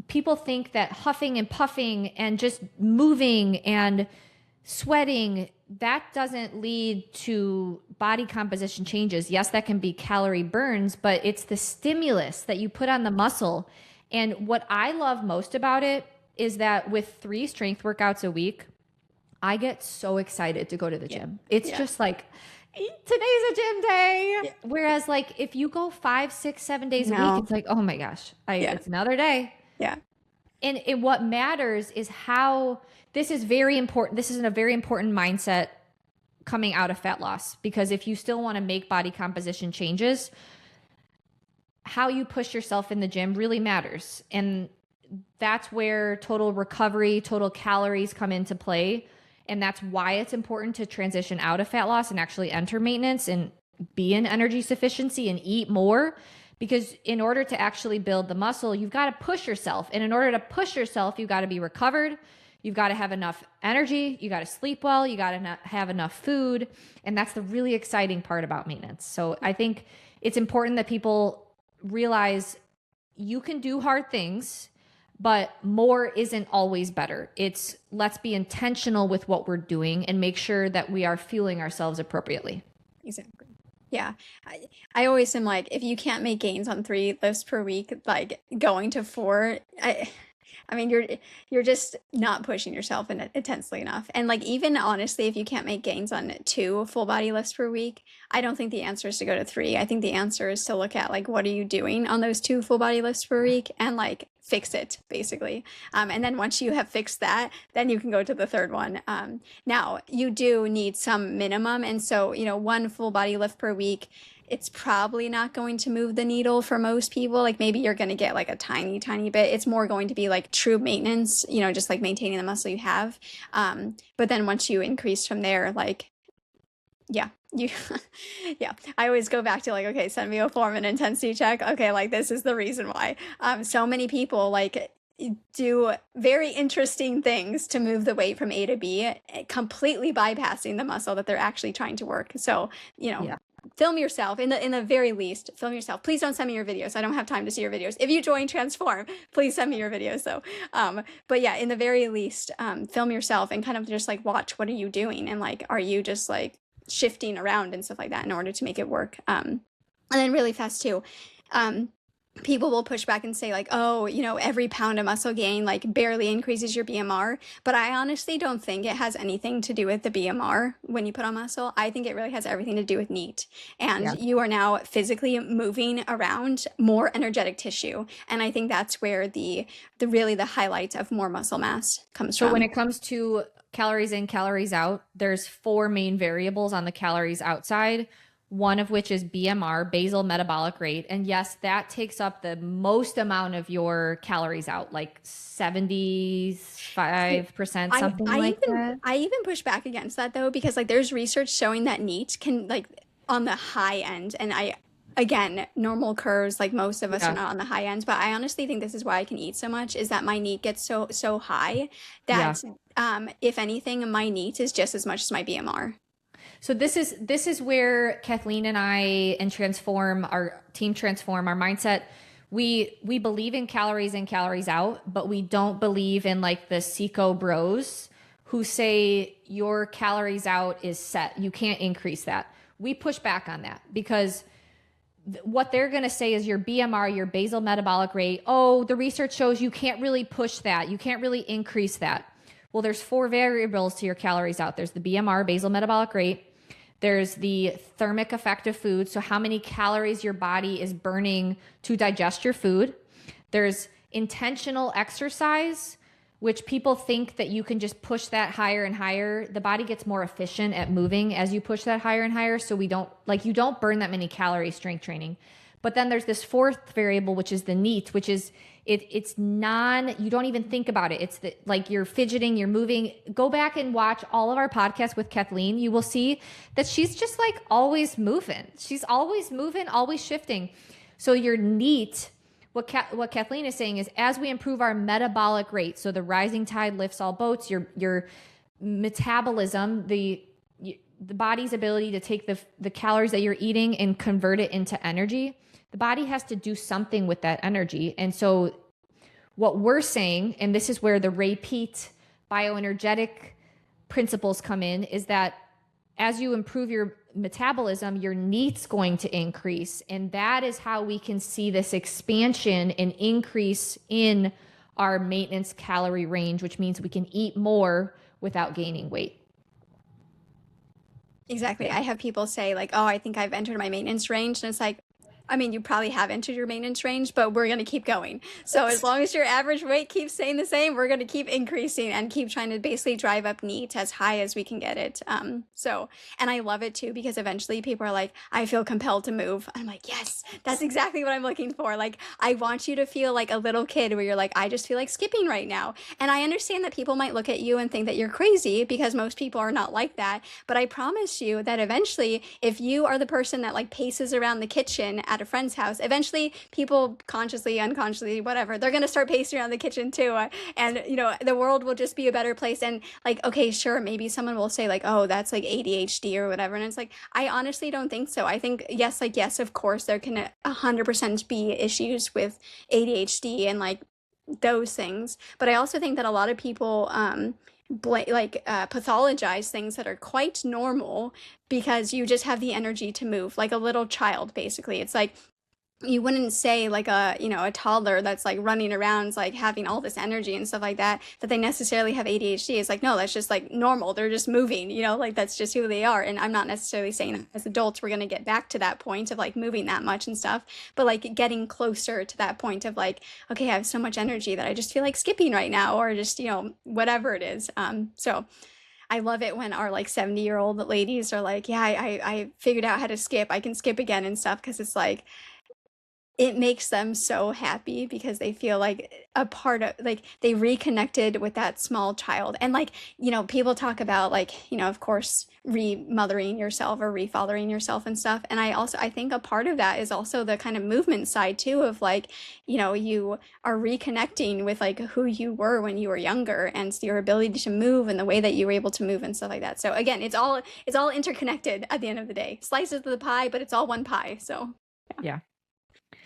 people think that huffing and puffing and just moving and sweating, that doesn't lead to body composition changes. Yes, that can be calorie burns, but it's the stimulus that you put on the muscle. And what I love most about it is that with 3 strength workouts a week, I get so excited to go to the gym. It's just like, today's a gym day. Yeah. Whereas like if you go 5, 6, 7 days a week, it's like, oh my gosh, it's another day. Yeah. And what matters is how this is very important. This is a very important mindset coming out of fat loss, because if you still want to make body composition changes, how you push yourself in the gym really matters. And that's where total recovery, total calories come into play. And that's why it's important to transition out of fat loss and actually enter maintenance and be in energy sufficiency and eat more. Because in order to actually build the muscle, you've got to push yourself. And in order to push yourself, you've got to be recovered. You've got to have enough energy. You got to sleep well. You got to have enough food. And that's the really exciting part about maintenance. So I think it's important that people realize you can do hard things, but more isn't always better. It's let's be intentional with what we're doing and make sure that we are fueling ourselves appropriately. Exactly. Yeah. I always am like, if you can't make gains on 3 lifts per week, like going to 4, I mean, you're just not pushing yourself intensely enough. And like, even honestly, if you can't make gains on 2 full body lifts per week, I don't think the answer is to go to 3. I think the answer is to look at like, what are you doing on those 2 full body lifts per week, and like fix it basically. And then once you have fixed that, then you can go to the 3rd one. Now you do need some minimum. And so, 1 full body lift per week, it's probably not going to move the needle for most people. Like maybe you're going to get like a tiny, tiny bit. It's more going to be like true maintenance, just like maintaining the muscle you have. But then once you increase from there, like, yeah, I always go back to like, okay, send me a form and intensity check. Okay, like this is the reason why. So many people like do very interesting things to move the weight from A to B, completely bypassing the muscle that they're actually trying to work. So, film yourself in the very least. Film yourself. Please don't send me your videos. I don't have time to see your videos. If you join Transform, please send me your videos though. But yeah, in the very least, film yourself and kind of just like watch, what are you doing, and like, are you just like shifting around and stuff like that in order to make it work. And then really fast too, people will push back and say like, oh, every pound of muscle gain like barely increases your BMR. But I honestly don't think it has anything to do with the BMR when you put on muscle. I think it really has everything to do with NEAT. And you are now physically moving around more energetic tissue. And I think that's where the highlight of more muscle mass comes from. So when it comes to calories in, calories out, there's 4 main variables on the calories outside. one of which is BMR, basal metabolic rate. And yes, that takes up the most amount of your calories out, like 75%, I something I like even that. I even push back against that though, because like there's research showing that NEAT can like on the high end, and I again, normal curves, like most of us are Yeah. not on the high end, but I honestly think this is why I can eat so much, is that my NEAT gets so high Yeah. that if anything, my NEAT is just as much as my BMR. So this is where Kathleen and I and Transform, our team Transform, our mindset, we believe in calories in, calories out, but we don't believe in like the Seco bros who say your calories out is set. You can't increase that. We push back on that because what they're going to say is your BMR, your basal metabolic rate. Oh, the research shows you can't really push that. You can't really increase that. Well, there's four variables to your calories out. There's the BMR, basal metabolic rate. There's the thermic effect of food. So how many calories your body is burning to digest your food. There's intentional exercise, which people think that you can just push that higher and higher. The body gets more efficient at moving as you push that higher and higher. So we don't like, you don't burn that many calories strength training. But then there's this fourth variable, which is the NEAT, which is it's non, you don't even think about it. It's the, like you're fidgeting, you're moving. Go back and watch all of our podcasts with Kathleen. You will see that she's just like always moving. She's always moving, always shifting. So your NEAT, what Kathleen is saying is as we improve our metabolic rate, so the rising tide lifts all boats, your metabolism, the body's ability to take the calories that you're eating and convert it into energy, the body has to do something with that energy. And so what we're saying, and this is where the repeat bioenergetic principles come in, is that as you improve your metabolism, your NEAT's going to increase. And that is how we can see this expansion and increase in our maintenance calorie range, which means we can eat more without gaining weight. Exactly. I have people say like, "Oh, I think I've entered my maintenance range." And it's like, I mean, you probably have entered your maintenance range, but we're going to keep going. So as long as your average weight keeps staying the same, we're going to keep increasing and keep trying to basically drive up NEAT as high as we can get it. And I love it too, because eventually people are like, I feel compelled to move. I'm like, yes, that's exactly what I'm looking for. Like, I want you to feel like a little kid where you're like, I just feel like skipping right now. And I understand that people might look at you and think that you're crazy because most people are not like that. But I promise you that eventually, if you are the person that like paces around the kitchen at a friend's house, eventually people consciously, unconsciously, whatever, they're going to start pacing around the kitchen too. And, you know, the world will just be a better place. And like, okay, sure, maybe someone will say like, oh, that's like ADHD or whatever. And it's like, I honestly don't think so. I think, yes, like, yes, of course, there can 100% be issues with ADHD and like those things. But I also think that a lot of people, pathologize things that are quite normal because you just have the energy to move like a little child. Basically, it's like you wouldn't say like a toddler that's like running around like having all this energy and stuff like that they necessarily have ADHD. It's like, no, that's just like normal, they're just moving, you know, like that's just who they are. And I'm not necessarily saying that as adults we're going to get back to that point of like moving that much and stuff, but like getting closer to that point of like, okay, I have so much energy that I just feel like skipping right now, or just, you know, whatever it is. So I love it when our like 70-year-old ladies are like, yeah, I figured out how to skip, I can skip again and stuff, because it's like it makes them so happy because they feel like a part of, like, they reconnected with that small child. And like, you know, people talk about like, you know, of course, remothering yourself or refathering yourself and stuff. And I think a part of that is also the kind of movement side too, of like, you know, you are reconnecting with like who you were when you were younger and your ability to move and the way that you were able to move and stuff like that. So again, it's all interconnected at the end of the day. Slices of the pie, but it's all one pie. So Yeah.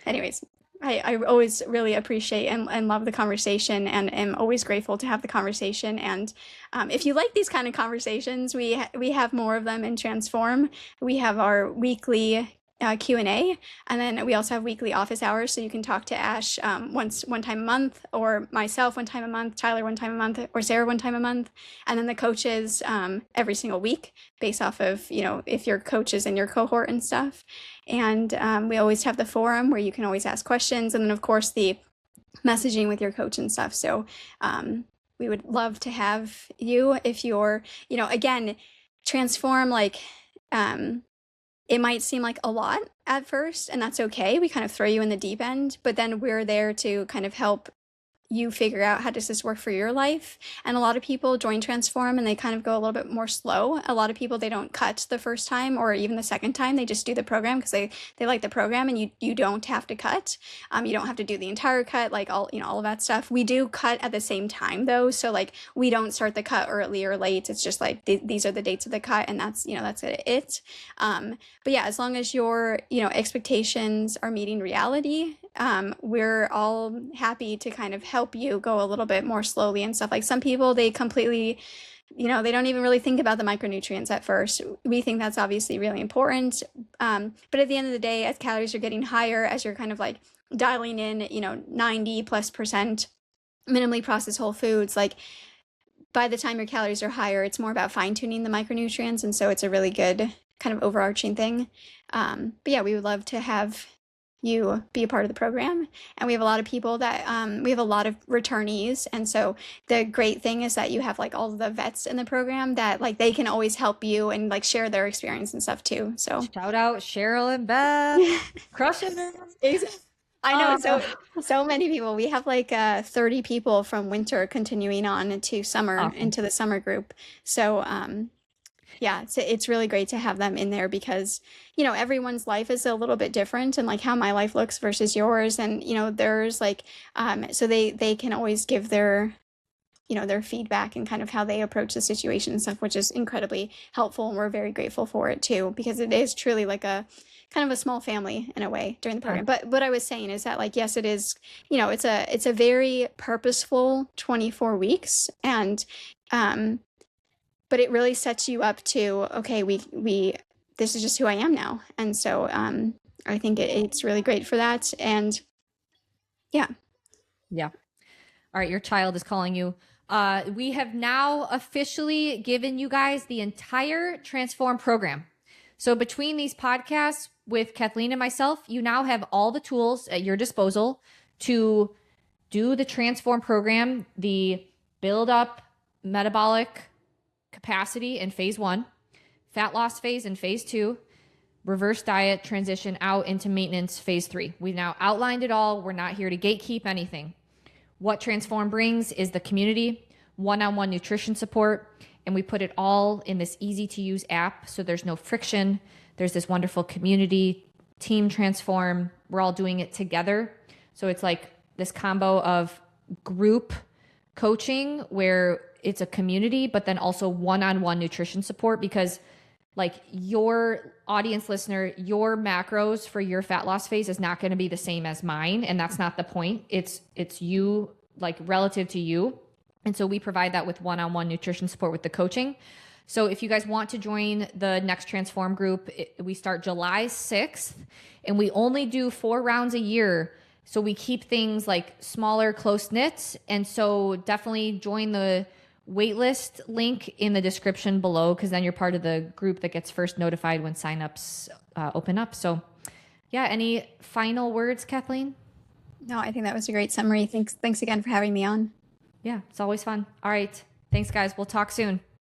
anyways, I always really appreciate and love the conversation, and am always grateful to have the conversation. And if you like these kind of conversations, we have more of them in Transform. We have our weekly Q&A, and then we also have weekly office hours, so you can talk to Ash one time a month, or myself one time a month, Tyler one time a month, or Sarah one time a month, and then the coaches every single week, based off of, you know, if your coach is in your cohort and stuff. And we always have the forum where you can always ask questions, and then of course the messaging with your coach and stuff. So we would love to have you if you're, you know, again, Transform, like it might seem like a lot at first, and that's okay. We kind of throw you in the deep end, but then we're there to kind of help you figure out how does this work for your life. And a lot of people join Transform and they kind of go a little bit more slow. A lot of people, they don't cut the first time or even the second time. They just do the program because they like the program, and you don't have to cut. You don't have to do the entire cut, like all of that stuff. We do cut at the same time though, so like we don't start the cut early or late. It's just like these are the dates of the cut, and that's it. But yeah, as long as your expectations are meeting reality, we're all happy to kind of help you go a little bit more slowly and stuff. Like some people, they completely, they don't even really think about the micronutrients at first. We think that's obviously really important. But at the end of the day, as calories are getting higher, as you're kind of like dialing in, 90+% minimally processed whole foods, like by the time your calories are higher, it's more about fine tuning the micronutrients. And so it's a really good kind of overarching thing. But yeah, we would love to have you be a part of the program. And we have a lot of people that we have a lot of returnees, and so the great thing is that you have like all of the vets in the program that like they can always help you and like share their experience and stuff too. So Shout out Cheryl and Beth, crushing it. I know, so many people. We have like 30 people from winter continuing on to summer, Awesome. into the summer group. So yeah, it's really great to have them in there because, everyone's life is a little bit different, and like how my life looks versus yours. And, there's like, so they can always give their, their feedback and kind of how they approach the situation and stuff, which is incredibly helpful. And we're very grateful for it too, because it is truly like a kind of a small family in a way during the program. But what I was saying is that like, yes, it is, it's a very purposeful 24 weeks. And, but it really sets you up to, okay, we this is just who I am now. And so I think it's really great for that. And yeah. Yeah. All right, your child is calling you. We have now officially given you guys the entire Transform program. So between these podcasts with Kathleen and myself, you now have all the tools at your disposal to do the Transform program, the build up metabolic capacity in phase 1, fat loss phase in phase 2, reverse diet transition out into maintenance phase 3. We've now outlined it all. We're not here to gatekeep anything. What Transform brings is the community, one-on-one nutrition support, and we put it all in this easy-to-use app, so there's no friction. There's this wonderful community, Team Transform. We're all doing it together. So it's like this combo of group coaching where it's a community, but then also one-on-one nutrition support, because like your audience listener, your macros for your fat loss phase is not going to be the same as mine. And that's not the point. It's you, like relative to you. And so we provide that with one-on-one nutrition support with the coaching. So if you guys want to join the next Transform group, we start July 6th and we only do 4 rounds a year. So we keep things like smaller, close knit. And so definitely join the waitlist link in the description below, because then you're part of the group that gets first notified when signups open up. So yeah, any final words, Kathleen? No, I think that was a great summary. Thanks again for having me on. Yeah, it's always fun. All right. Thanks, guys. We'll talk soon.